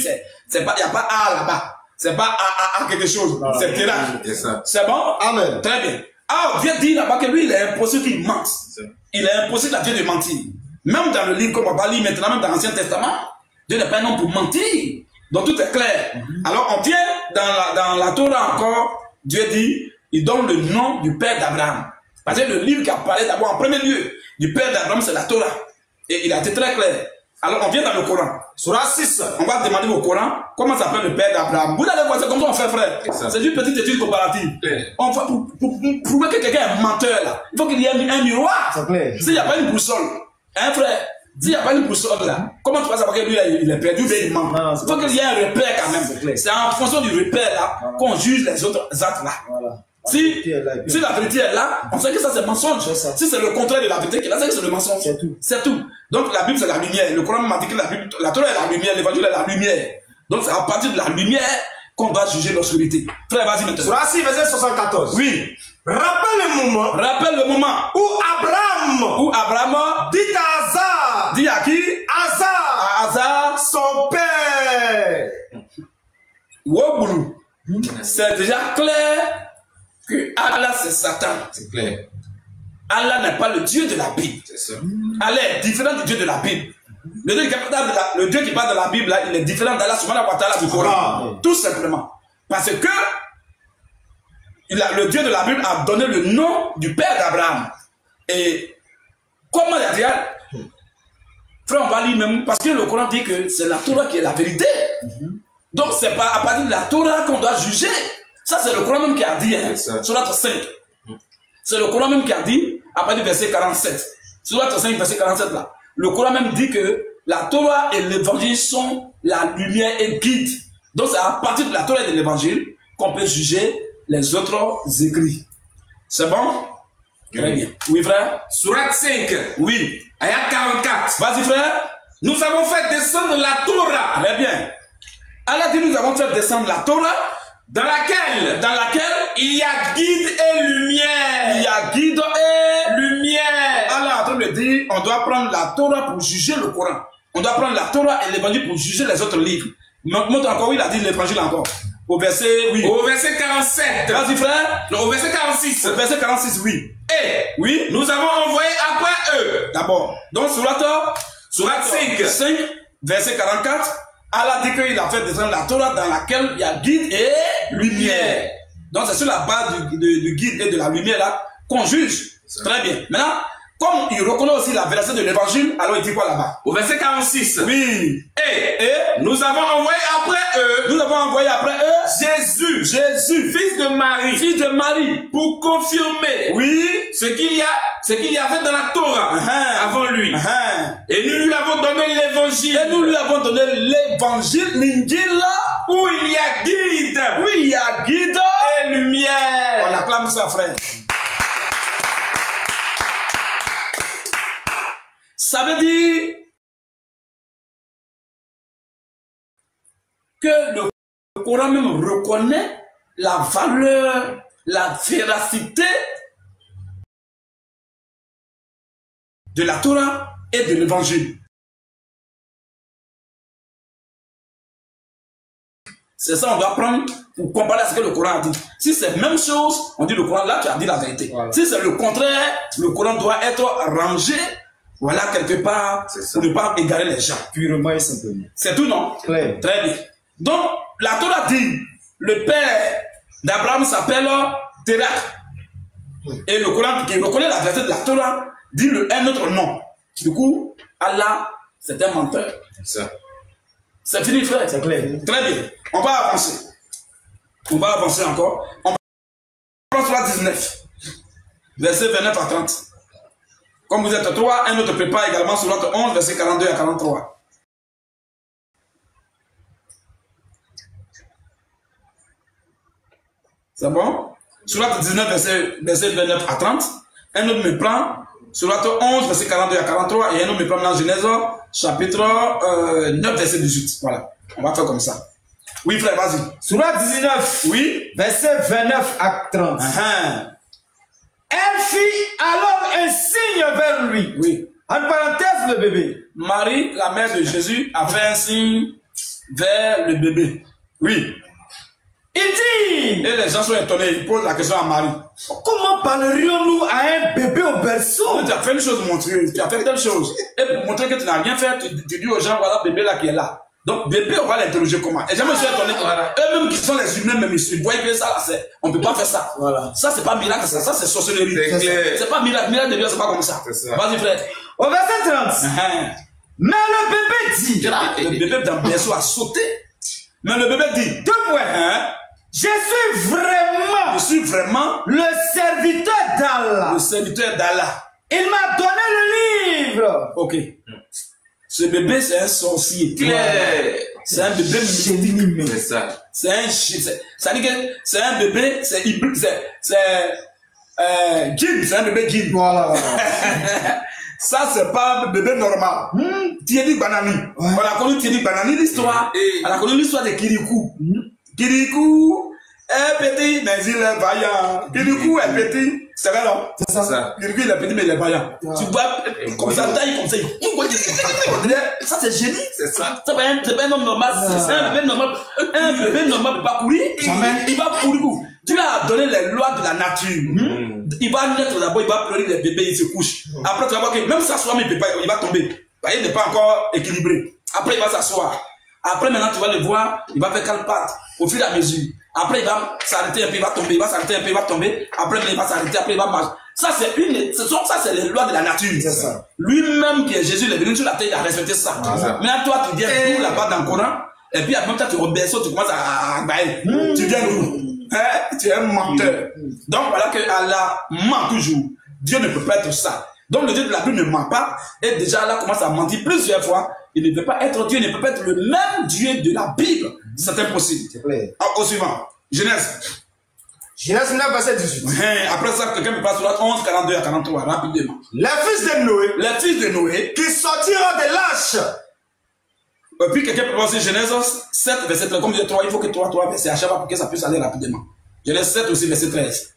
c'est pas, il n'y a pas A là-bas. C'est pas A quelque chose. Voilà. C'est Térach. C'est bon? Amen. Très bien. Ah, Dieu dit là-bas que lui, il est impossible qu'il mente. Il est impossible à Dieu de mentir. Même dans le livre qu'on va lire maintenant, même dans l'Ancien Testament, Dieu n'est pas un homme pour mentir. Donc tout est clair. Alors on vient dans la Torah encore, Dieu dit, il donne le nom du père d'Abraham. Parce que le livre qui a parlé d'abord en premier lieu du père d'Abraham, c'est la Torah. Et il a été très clair. Alors on vient dans le Coran. Surah 6, on va demander au Coran comment s'appelle le père d'Abraham. Vous allez voir, c'est comme ça on fait, frère. C'est une petite étude comparative. On va pour prouver que quelqu'un est menteur là. Il faut qu'il y ait un miroir. S'il n'y a pas une boussole, hein frère, s'il n'y a pas une boussole là, comment tu vas savoir que lui il est perdu, mais il ment. Il faut qu'il y ait un repère quand même. C'est en fonction du repère là qu'on juge les autres actes là. Si la vérité est là, on sait que ça c'est mensonge. Si c'est le contraire de la vérité, là c'est le mensonge. C'est tout. Donc la Bible c'est la lumière. Le Coran m'a dit que la Torah est la lumière, l'évangile est la lumière. Donc c'est à partir de la lumière qu'on doit juger l'obscurité. Frère, vas-y maintenant. Surah 6, verset 74. Oui. Rappelle le moment où Abraham dit à Hazar. Dit à qui? À Hazar, son père. Woboulou. C'est déjà clair que Allah c'est Satan. C'est clair. Allah n'est pas le Dieu de la Bible. C'est ça. Allah est différent du Dieu de la Bible. Le Dieu qui parle de la Bible, là, il est différent d'Allah subhanahu wa ta'ala du Coran. Tout simplement. Parce que le Dieu de la Bible a donné le nom du père d'Abraham. Et comment il a dit? Frère, on va lire même, parce que le Coran dit que c'est la Torah qui est la vérité. Donc c'est pas à partir de la Torah qu'on doit juger. Ça c'est le Coran même qui a dit, hein, sur notre 5. C'est le Coran même qui a dit, à partir du verset 47. Sur notre 5, verset 47 là. Le Coran même dit que la Torah et l'évangile sont la lumière et guide. Donc c'est à partir de la Torah et de l'évangile qu'on peut juger les autres écrits. C'est bon? Très bien. Oui, frère? Surat 5. Oui. Ayat 44. Vas-y, frère. Nous avons fait descendre la Torah. Très bien. Allah dit nous avons fait descendre la Torah dans laquelle il y a guide et lumière. Il y a guide et lumière. Allah est en train de dire on doit prendre la Torah pour juger le Coran. On doit prendre la Torah et l'évangile pour juger les autres livres. Montre encore, oui, il a dit l'évangile encore. Au verset, oui. Au verset 47. Vas-y, frère. Non, au verset 46. Au verset 46, oui. Et, oui, nous avons envoyé après eux. D'abord. Donc, Surat 5, verset 44, Allah dit qu'il a fait descendre la Torah dans laquelle il y a guide et lumière. Donc, c'est sur la base du guide et de la lumière là qu'on juge. Très bien. Maintenant, comme il reconnaît aussi la véracité de l'évangile, alors il dit quoi là-bas? Au verset 46. Oui. Et nous avons envoyé après eux. Nous avons envoyé après eux Jésus, fils de Marie, pour confirmer, oui, ce qu'il y avait dans la Torah avant lui. Et nous lui avons donné l'évangile. L'Injil là, où il y a guide. Oui, il y a guide et lumière. On acclame ça, frère. Ça veut dire que le Coran même reconnaît la valeur, la véracité de la Torah et de l'évangile. C'est ça, on doit prendre pour comparer à ce que le Coran a dit. Si c'est la même chose, on dit le Coran, là tu as dit la vérité. Voilà. Si c'est le contraire, le Coran doit être rangé, voilà, quelque part, pour ne pas égarer les gens. Purement et simplement. C'est tout, non? Claire. Très bien. Donc, la Torah dit, le père d'Abraham s'appelle Térak. Et le Coran qui reconnaît la vérité de la Torah dit un autre nom. Du coup, Allah, c'est un menteur. C'est fini, frère. C'est clair. Très bien. On va avancer. On va avancer encore. On prend sur la 19. Verset 29 à 30. Comme vous êtes 3, un autre prépare également sur l'autre 11, verset 42 à 43. C'est bon? Sur l'autre 19, verset 29 à 30. Un autre me prend sur l'autre 11, verset 42 à 43. Et un autre me prend dans Genèse, chapitre 9, verset 18. Voilà. On va faire comme ça. Oui, frère, vas-y. Surat 19. Oui. Verset 29 à 30. Elle fit alors un signe vers lui. Oui. En parenthèse, le bébé. Marie, la mère de Jésus, a fait un signe vers le bébé. Oui. Il dit, Et les gens sont étonnés. Ils posent la question à Marie. comment parlerions-nous à un bébé au berceau? Tu as fait une chose monstrueuse. Tu as fait telle chose. Et pour montrer que tu n'as rien fait, tu dis aux gens, voilà, bébé là qui est là. Donc, bébé, on va l'interroger comment? Et je me suis étonné. Eux-mêmes qui sont les humains, même ils voient que ça, là, on ne peut pas faire ça. Voilà. Ça, c'est pas miracle, ça, c'est sorcellerie. C'est pas miracle. Miracle de Dieu, c'est pas comme ça. Vas-y, frère. Au verset 30. Mais le bébé dit, Le bébé dans le berceau a sauté. Mais le bébé dit, 2 points. Je suis vraiment le serviteur d'Allah. serviteur d'Allah. Il m'a donné le livre. Ok. Ce bébé, c'est un sorcier. Clair. C'est un bébé mystique. C'est ça. C'est un ça dit que c'est un bébé, c'est hybride, c'est djinn, c'est un bébé djinn. Voilà. Ça, c'est pas un bébé normal. Thierry Banani. On a connu Thierry Banani, l'histoire. On a connu l'histoire de Kirikou. Kirikou est petit, mais il est vaillant. Kirikou est petit. C'est vrai, non? C'est ça. Kirikou, il est petit, mais il est vaillant. Tu vois, comme ça, taille comme ça. Ça, c'est génie. C'est ça. C'est pas un homme normal. C'est un bébé normal. Un bébé normal ne peut pas courir. Il va courir. Tu lui as donné les lois de la nature. Il va naître d'abord, il va pleurer les bébés, il se couche. Après, tu vas voir que même s'asseoir, il va tomber. Il n'est pas encore équilibré. Après, il va s'asseoir. Après, maintenant, tu vas le voir, il va faire 4 pattes au fur et à mesure. Après, il va s'arrêter un peu, il va tomber, il va s'arrêter un peu, il va tomber. Après, il va s'arrêter, après, il va marcher. Ça, c'est les lois de la nature. Lui-même, qui est Jésus, il est venu sur la terre, il a respecté ça. Maintenant, toi, tu viens tout là-bas dans le Coran, et puis, en même temps, tu rebelles, tu commences à bailler. Tu viens d'où? Tu es un menteur. Donc, voilà que Allah ment toujours. Dieu ne peut pas être ça. Donc, le Dieu de la Bible ne ment pas. Et déjà, Allah commence à mentir plusieurs fois. Il ne peut pas être Dieu, il ne peut pas être le même Dieu de la Bible. C'est impossible. Au suivant. Genèse. Genèse 9, verset 18. Après ça, quelqu'un me passe sur la 11, 42 à 43, rapidement. Les fils de Noé, Les fils de Noé, qui sortiront de l'arche. et puis quelqu'un peut passer Genèse 7, verset 13. Comme il y a 3, il faut que 3 versets à chaque fois pour que ça puisse aller rapidement. Genèse 7 aussi, verset 13.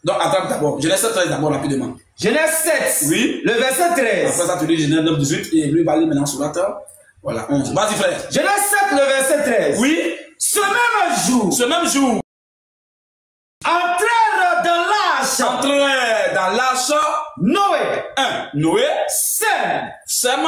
Donc, attends d'abord. Genèse 7, 13 d'abord, rapidement. Genèse 7, Oui. le verset 13. Après ça, tu lis Genèse 9, 18, et lui va aller maintenant sur la terre. Voilà, 11. Vas-y, frère. Genèse 7, le verset 13. Oui. Ce même jour, Ce même jour, entrèrent dans l'arche entrait dans l'arche Noé, 1. Noé, Sem, Sem,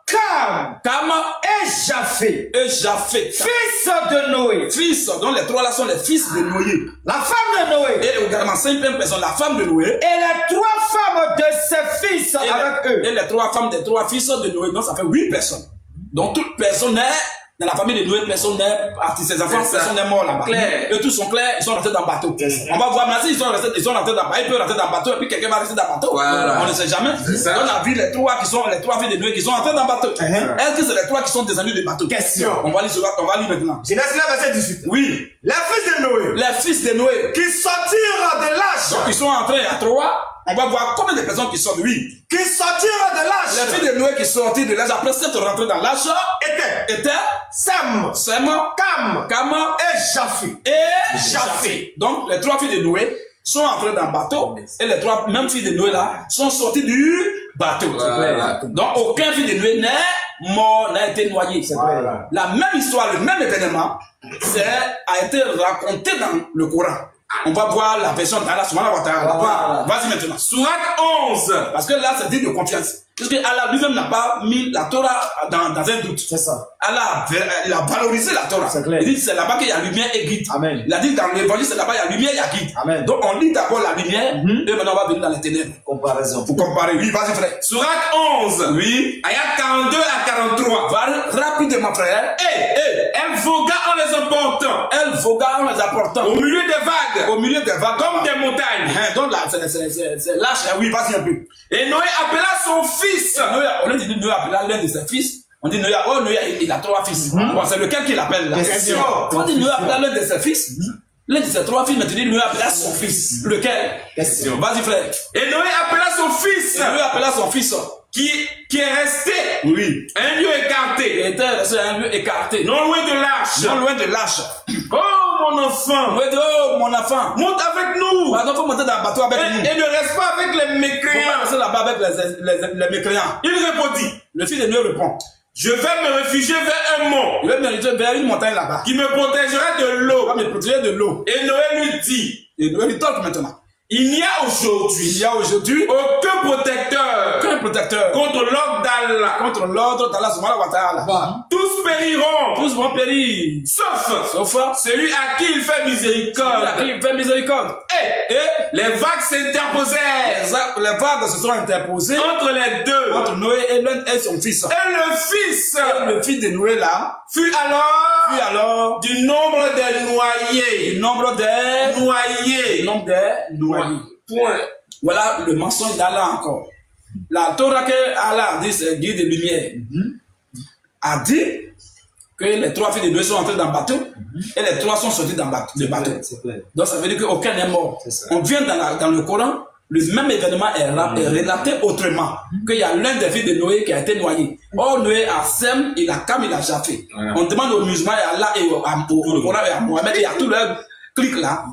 Cam Cam et Japheth, et Japheth. fils de Noé. Fils, donc les 3 là sont les fils de Noé. La femme de Noé Et également 5 personnes, la femme de Noé. et les 3 femmes de ses fils Et avec les, eux. et les 3 femmes des 3 fils de Noé. Donc ça fait 8 personnes. Donc toute personne est dans la famille de Noé, personne n'est parti. Ses enfants, personne n'est mort là-bas. Et tous sont clairs, ils sont rentrés dans le bateau. On va voir maintenant, ils sont rentrés dans le bateau. Ils peuvent rentrer dans le bateau et puis quelqu'un va rester dans le bateau. Voilà. On ne sait jamais. Donc on a vu les 3 filles de Noé qui sont rentrés dans le bateau. Est-ce que c'est les 3 qui sont descendus du bateau? Question. On va lire maintenant. Genèse 9, verset 18. Oui. Les fils de Noé Les fils de Noé. qui sortirent de l'arche, Donc ils sont entrés à 3. On va voir combien de personnes qui sortent. Oui. qui sortirent de Les l'arche filles de Noé qui sont sorties de l'âge après s'être rentrées dans l'arche étaient Sem, Sem, Cam Cam et Japheth. et Japheth. Donc les 3 filles de Noé sont entrées dans le bateau et les 3 mêmes filles de Noé là sont sorties du bateau. Voilà. Donc aucun fille de Noé n'est mort, n'a été noyé. Voilà. La même histoire, le même événement a été raconté dans le Coran. On va voir la version d'Allah. Vas-y maintenant. Sourate 11. Parce que là, c'est digne de confiance. Parce que Allah lui-même n'a pas mis la Torah dans un doute. C'est ça. Allah il a valorisé la Torah. Il dit c'est là-bas qu'il y a lumière et guide. Amen. Il a dit dans l'évangile c'est là-bas il y a lumière et il y a guide. Amen. Donc on lit d'abord la lumière et maintenant on va venir dans les ténèbres. Comparaison. Pour comparer. Oui, vas-y frère. Sourate 11. Oui. Ayat 42 à 43. Va rapidement frère. Elle vogua en les emportant. Elle vogua en les apportant. Au milieu des vagues. Au milieu des vagues. Comme des montagnes. Donc là, c'est lâche. Oui, vas-y un peu. Et Noé appela son fils. Noé, au lieu de dire Noé appela l'un de ses fils, on dit Noé, oh Noé, il a 3 fils. Bon, c'est lequel qu'il appelle là? Question. On dit Noé appela l'un de ses fils. L'un de ses 3 fils, mais tu dis Noé appela son fils. Lequel? Question. Vas-y frère. Et Noé appela son fils. Et Noé appela son fils. Qui est resté. Oui. Un lieu écarté. Il était resté à un lieu écarté. Non loin de l'âge. Non loin de l'âche. Oh mon enfant. Oh mon enfant. Monte avec nous. Pardon, faut monter dans le bateau avec nous. Et ne reste pas avec les Faut pas mécréants. rester là-bas avec les mécréants. Il répondit. Le fils de Noé répond. Je vais me réfugier vers un mont Il va me vers une montagne là-bas. qui me protégera de l'eau. Il va me protéger de l'eau. Et Noé lui dit, Et Noé lui talk maintenant. il n'y a aujourd'hui Il y a aujourd'hui aucun protecteur aucun protecteur contre l'ordre d'Allah. contre l'ordre d'Allah subhanahu wa ta'ala. Tous périront, Tous vont périr. sauf Sauf celui à qui il fait miséricorde. il fait miséricorde. Et les vagues s'interposèrent Les vagues se sont interposées entre les deux. entre Noé et l'un et son fils. Et le fils Le fils de Noé là, fut puis alors alors du nombre des noyés. le nombre des Noyés. noyés. Point. Voilà le mensonge d'Allah encore. La Torah que Allah dit c'est guide de lumière. A dit que les 3 filles de Noé sont entrées dans le bateau et les 3 sont sortis dans le bateau. C'est clair. Donc ça veut dire qu'aucun n'est mort. C'est ça. On vient dans le Coran, le même événement est relaté autrement. Qu'il y a l'un des filles de Noé qui a été noyé. Or Noé a Sem, il a Cam, il a Japhé. Voilà. On demande aux musulmans et à Allah et au Coran et à Mohamed, il y a tout leur clic là.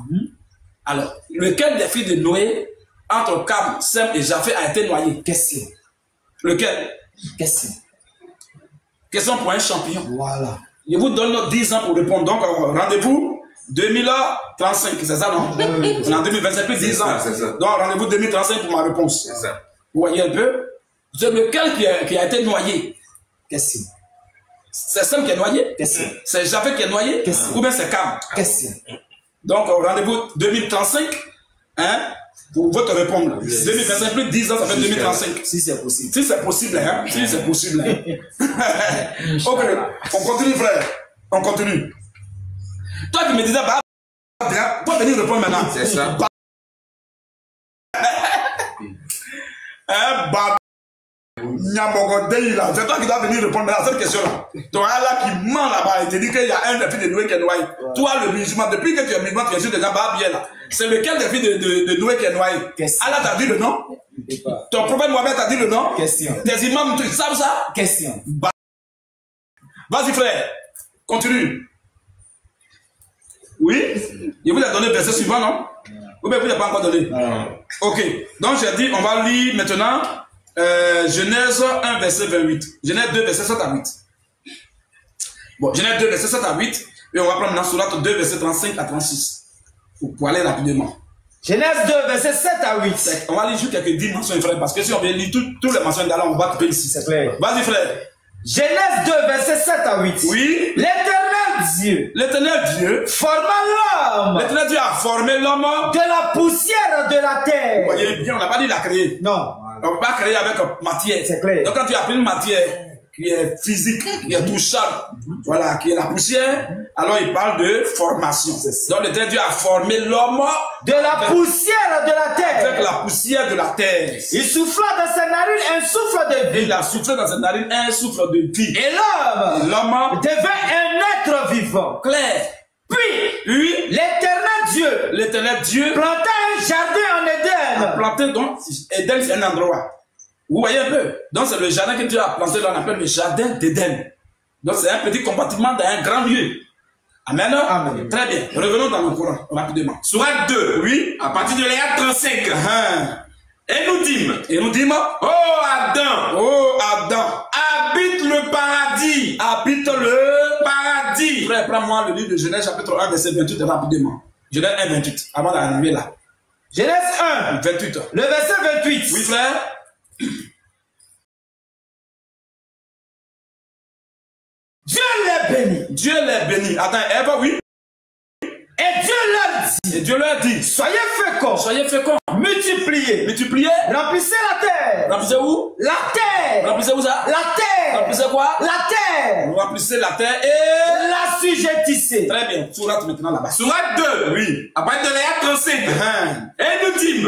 Alors, lequel des filles de Noé, entre Cam, Sem et Japhé a été noyé? Question. Lequel? Question. Question pour un champion. Voilà. Je vous donne 10 ans pour répondre. Donc, rendez-vous 2035, c'est ça, non? On est en 2025, plus 10 ans. c'est ça. Donc, rendez-vous 2035 pour ma réponse. C'est ça. Vous voyez un peu? C'est lequel qui a été noyé? Question. C'est Sem qui est noyé? Question. C'est Japhé qui est noyé? Question. Ou bien c'est Cam? Question. Donc, rendez-vous 2035, hein? Pour votre répondre. 2025 plus 10 ans, ça fait 2035. Si c'est possible. Si c'est possible, hein? Si c'est possible, hein? Ok, on continue, frère. On continue. Toi qui me disais, bah, toi venir répondre maintenant. C'est ça. Bah, c'est toi qui dois venir répondre à cette question-là. Toi là qui ment là-bas et te dit qu'il y a un des filles de Noé qui est noyé. Toi, le musulman, depuis que tu es musulman, tu es sûr déjà bien là. C'est lequel des filles de Noé qui est noyé? Question. Allah t'a dit le nom? Ton prophète Mohamed t'a dit le nom? Question. Tes imams, tu savent ça? Question. Vas-y frère, continue. Oui? Je vous ai donné le verset suivant, non? Ou bien vous n'avez pas encore donné? Ok, donc j'ai dit, on va lire maintenant Genèse 1, verset 28. Genèse 2, verset 7 à 8. Bon, Genèse 2, verset 7 à 8. Et on va prendre dans Sourate 2, verset 35 à 36. Pour aller rapidement. Genèse 2, verset 7 à 8. On va lire juste quelques 10 mentions, frère, parce que si on veut lire tous les mentions d'Allah, on va couper ici. C'est clair. Vas-y, frère. Genèse 2, verset 7 à 8. Oui. L'éternel Dieu L'éternel Dieu, forma l'homme l'éternel Dieu a formé l'homme. de la poussière de la Vous terre. voyez bien, on n'a pas dit la créer. Non. On ne peut pas créer avec matière. C'est clair. Donc quand tu as pris une matière qui est physique, qui est touchable, voilà, qui est la poussière, alors il parle de formation. Donc l'éternel Dieu a formé l'homme De la poussière de la avec terre. la poussière de la terre. Il souffla dans ses narines un souffle de Et vie. il a soufflé dans ses narines un souffle de vie. Et l'homme L'homme, devint un être vivant. clair. Puis, l'éternel Dieu L'éternel Dieu planta un jardin en a Éden. planté, donc, Éden c'est un endroit. Vous voyez un peu? Donc c'est le jardin que Dieu a planté, là, on appelle le jardin d'Éden. Donc c'est un petit compartiment dans un grand lieu. Amen. Amen. Très bien. Revenons dans le Coran, rapidement. Sourate 2. Oui. À partir de l'ayat 35. Et nous dîmes. Et nous disons, Oh Adam, oh Adam, habite le paradis. habite le Paradis. Frère, prends-moi le livre de Genèse chapitre 1, verset 28 rapidement. Genèse 1, 28, avant d'arriver là. Genèse 1, 28. le verset 28. Oui, frère. bénit. Dieu les bénit. Adam et Ève, oui. Et Dieu leur dit, soyez féconds. Soyez féconds. Multipliez. Multipliez. Remplissez la terre. Remplissez où? La terre. Remplissez où ça? La terre. Remplissez quoi? La terre. Vous remplissez la terre et... L'assujettissez. Très bien. Sourate maintenant là-bas. Sourate 2. Oui. À partir de l'ayat 37.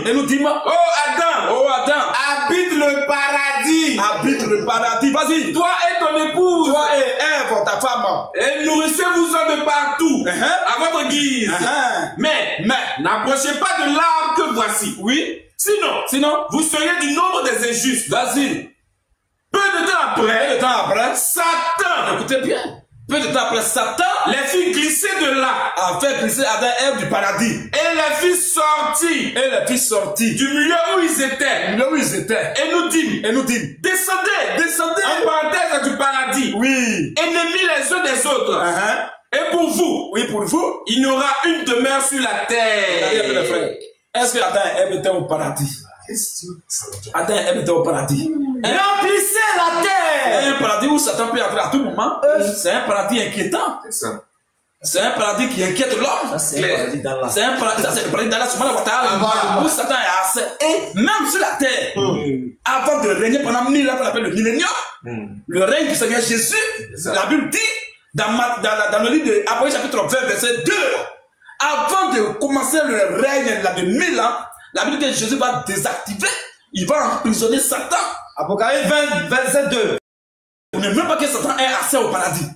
Et nous dîmes, Oh Adam, habite le paradis. habite le paradis. Vas-y. Toi et ton épouse. Toi et Ève, ta femme. Et nourrissez-vous de partout. À votre guise. Mais, n'approchez pas de l'arbre que voici. Oui. Sinon, vous seriez du nombre des injustes. Vas-y. Peu de temps après, Satan, Écoutez bien. Peu de temps après, Satan les fit glisser de là. a fait glisser Adam et Ève du paradis. Et les fit sortir Et les fit sortir du milieu où ils étaient. là où ils étaient. Et nous dit, descendez en parenthèse du paradis. Oui. Ennemis les uns des autres. Et pour vous, Oui, pour vous. il y aura une demeure sur la Regardez, mes terre. frères. Est-ce que Adam et Ève étaient au paradis? Adam et Ève étaient au paradis. Remplissez la terre. C'est un paradis où Satan peut entrer à tout moment. C'est un paradis inquiétant. C'est un paradis qui inquiète l'homme. C'est un paradis d'Allah. C'est un paradis, ça c'est le paradis d'Allah, souvent la Ouattara, où Satan est assez. Et même sur la terre, avant de régner pendant 1000 ans, qu'on appelle le millénium, le règne du Seigneur Jésus, la Bible dit, dans le livre de Apocalypse chapitre 20, verset 2, avant de commencer le règne de 1000 ans, la Bible dit que Jésus va désactiver, il va emprisonner Satan. Apocalypse 20, verset 2. On ne veut pas que Satan ait accès au paradis.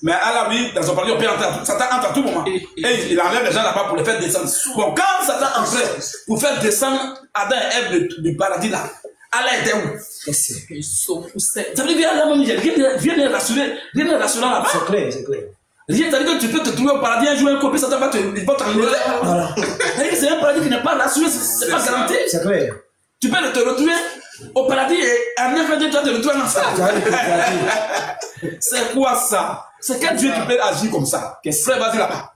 Mais Allah, lui, dans son paradis, on peut entrer. Satan entre à tout moment. Et il enlève les gens là-bas pour les faire descendre. Bon, quand Satan entrait pour faire descendre Adam et Ève du paradis là, Allah était où? Ça veut dire qu'Allah même, rien n'est rassuré. Rien n'est rassurant là-bas. C'est clair, c'est clair. Rien, ça veut dire que tu peux te trouver au paradis un jour, un copain, Satan va t'enlever. Voilà. C'est un paradis qui n'est pas rassuré, c'est pas garanti. C'est clair. Tu peux te retrouver au paradis et à 9 heures, tu vas te retrouver en enfer. C'est quoi ça? C'est quel Dieu qui peut agir comme ça? Frère, vas-y là-bas.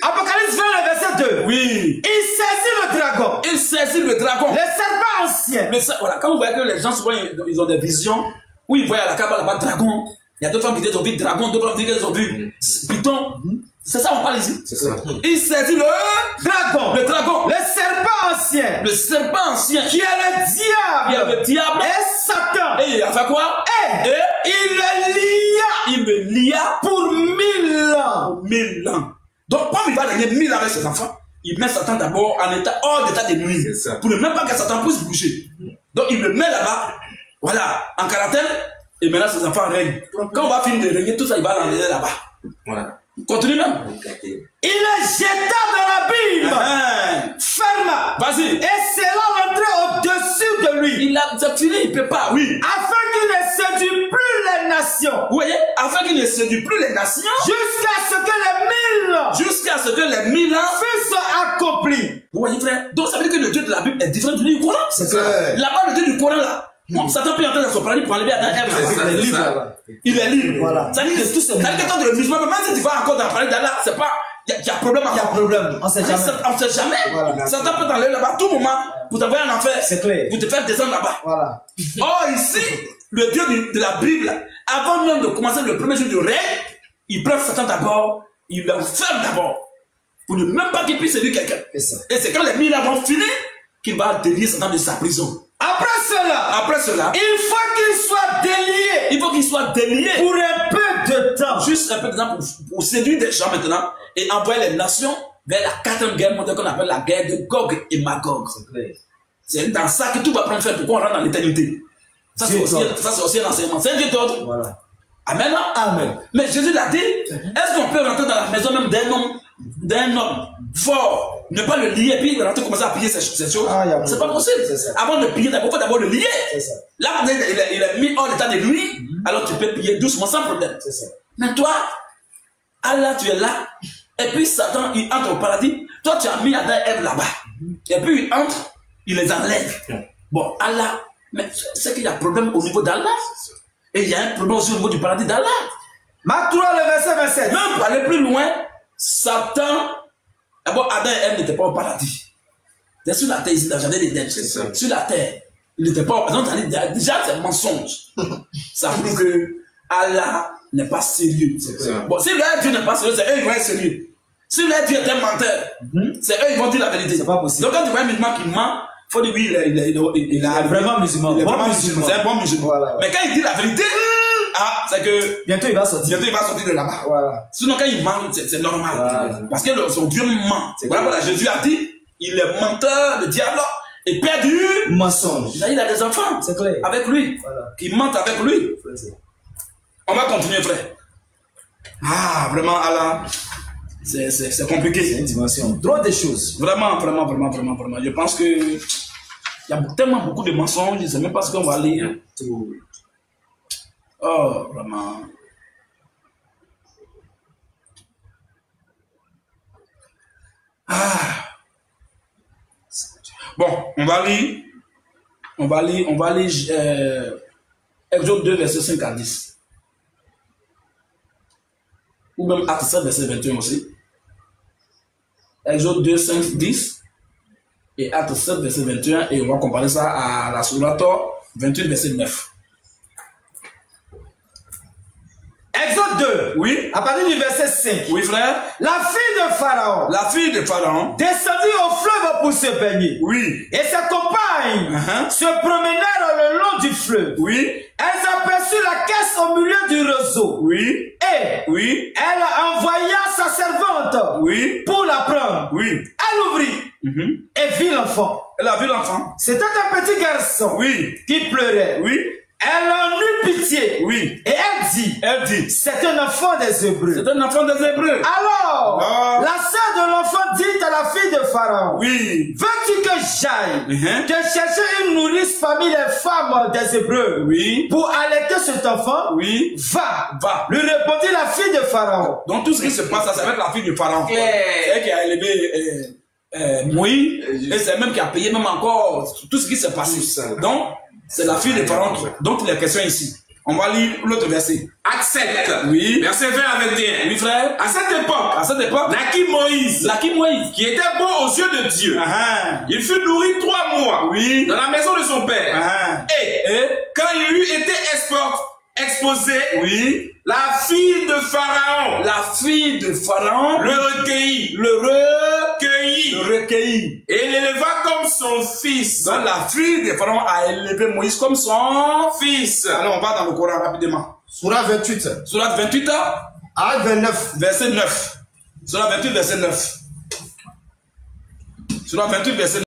Apocalypse 20, verset 2. Oui. Il saisit le dragon. Il saisit le dragon. Le serpent ancien. Mais ça, voilà, quand vous voyez que les gens, souvent, ils ont des visions, où ils voient à la Kaaba là-bas dragon. Il y a d'autres femmes qui disent qu'ils ont vu dragon, d'autres femmes qui disent qu'ils ont vu python. C'est ça, on parle ici. C'est ça. Il saisit le dragon. Le dragon. Le serpent ancien. Le serpent ancien. Qui est le diable. Qui est le diable. Et Satan. Et il a fait quoi? Et il le lia. Il le lia pour 1000 ans. 1000 ans. Donc, comme il va gagner 1000 ans avec ses enfants, il met Satan d'abord en état, hors d'état de nuit. Pour ne même pas que Satan puisse bouger. Donc, il le met là-bas, voilà, en quarantaine, et maintenant ses enfants règnent. Quand on va finir de régner, tout ça, il va l'enlever là-bas. Voilà. Continue même. Il le jeta dans l'abîme. Ferme. Vas-y. Et cela rentrait au-dessus de lui. C'est fini, il ne peut pas, oui. Afin qu'il ne séduise plus les nations. Vous voyez, afin qu'il ne séduise plus les nations. Jusqu'à ce que les 1000 ans. Jusqu'à ce que les 1000 ans fussent accomplis. Vous voyez, frère. Donc ça veut dire que le Dieu de la Bible est différent du Dieu du Coran. C'est ça. Là-bas, le Dieu du Coran, là. Satan peut entrer dans son paradis pour enlever Adam et Ève. Il est libre. Il est libre. Voilà. Ça veut dire que tout c'est. Ça veut dire que quand le musulman, même si tu vas encore dans le paradis d'Allah, c'est pas. Il y a problème. Il y a problème. On sait jamais. On sait jamais. Voilà. Satan peut t'enlever là-bas à tout moment pour t'envoyer en enfer. C'est clair. Pour te faire descendre là-bas. Voilà. Or, ici, le Dieu de la Bible, avant même de commencer le premier jour du règne, il prend Satan d'abord, il l'enferme d'abord. Pour ne même pas qu'il puisse séduire quelqu'un. Et c'est quand les 1000 ans vont finir qu'il va délier Satan de sa prison. Après cela, il faut qu'il soit délié. Il faut qu'il soit délié. Pour un peu de temps. Juste un peu de temps pour séduire des gens maintenant et envoyer les nations vers la 4e guerre mondiale qu'on appelle la guerre de Gog et Magog. C'est dans ça que tout va prendre fin. Pourquoi on rentre dans l'éternité? Ça c'est aussi un enseignement. C'est un Dieu d'autre. Voilà. Amen. Amen. Mais Jésus l'a dit. Est-ce qu'on peut rentrer dans la maison même d'un homme fort, ne pas le lier, et puis rentrer commencer à piller ces choses? C'est pas possible. Avant de piller, il faut d'abord le lier. Là, il est mis hors l'état de nuit, alors tu peux piller doucement, sans problème. Mais toi, Allah, tu es là, et puis Satan, il entre au paradis. Toi, tu as mis Adam et Ève là-bas. Et puis il entre, il les enlève. Bon, Allah, mais c'est qu'il y a un problème au niveau d'Allah. Et il y a un problème aussi au niveau du paradis d'Allah. Marc 3, le verset 27. Même pour aller plus loin, Satan, d'abord Adam et Ève n'étaient pas au paradis. C'est sur la terre ici, dans le jardin d'Éden. Sur la terre. Ils n'étaient pas au paradis. Déjà, c'est un mensonge. Ça prouve que Allah n'est pas sérieux. Bon, si là Dieu n'est pas sérieux, c'est eux qui vont être sérieux. Si là Dieu est un menteur, c'est eux qui vont dire la vérité. C'est pas possible. Donc quand tu vois un musulman qui ment, il faut dire oui, il a vraiment musulman. Il est vraiment musulman. C'est un bon musulman. Voilà. Mais quand il dit la vérité, c'est que bientôt il va sortir. Bientôt il va sortir de là-bas. Voilà. Sinon quand il ment, c'est normal. Voilà. Parce que son Dieu ment. Voilà pourquoi Jésus a dit, il est menteur, le diable est perdu. Mensonge. Il a des enfants avec lui, qui mentent avec lui. On va continuer, frère. Ah, vraiment, Allah, c'est compliqué. C'est une dimension. Trop de choses. Vraiment. Je pense que il y a tellement beaucoup de mensonges, je ne sais même pas ce qu'on va lire. Oh, vraiment. Ah. Bon, on va lire Exode 2, verset 5 à 10. Ou même Acte 7, verset 21 aussi. Exode 2, 5, 10. Et Acte 7, verset 21. Et on va comparer ça à la sourate 28, verset 9. Exode 2. Oui. À partir du verset 5. Oui, frère. La fille de Pharaon. La fille de Pharaon Descendit au fleuve pour se baigner. Oui. Et ses compagnes se promenèrent le long du fleuve. Oui. Elles aperçurent la caisse au milieu du réseau. Oui. Et elle envoya sa servante pour la prendre. Oui. Elle ouvrit et vit l'enfant. Elle a vu l'enfant. C'était un petit garçon qui pleurait. Oui. Elle en eut pitié. Oui. Et elle dit, c'est un enfant des Hébreux. C'est un enfant des Hébreux. Alors, la sœur de l'enfant dit à la fille de Pharaon, oui. Veux-tu que j'aille te chercher une nourrice parmi les femmes des Hébreux pour allaiter cet enfant? Oui. Va. Lui répondit la fille de Pharaon. Donc tout ce qui se passe, c'est avec la fille de Pharaon. C'est elle qui a élevé Moïse. Et c'est elle même qui a payé même encore tout ce qui s'est passé. Donc, c'est la fille de Pharaon dont il est question ici. On va lire l'autre verset. Acte 7. Oui. Verset 20 à 21. Oui, frère. À cette époque, naquit Moïse, qui était bon aux yeux de Dieu. Il fut nourri 3 mois dans la maison de son père. Et quand il eut été exposé, la fille de Pharaon, le recueillit et l'éleva comme son fils. Donc la fille de Pharaon a élevé Moïse comme son fils. Alors on va dans le Coran rapidement. Sourate 28. Sourate 28, Acte 29. verset 9. Sourate 28, verset 9. Sourate 28, verset 9.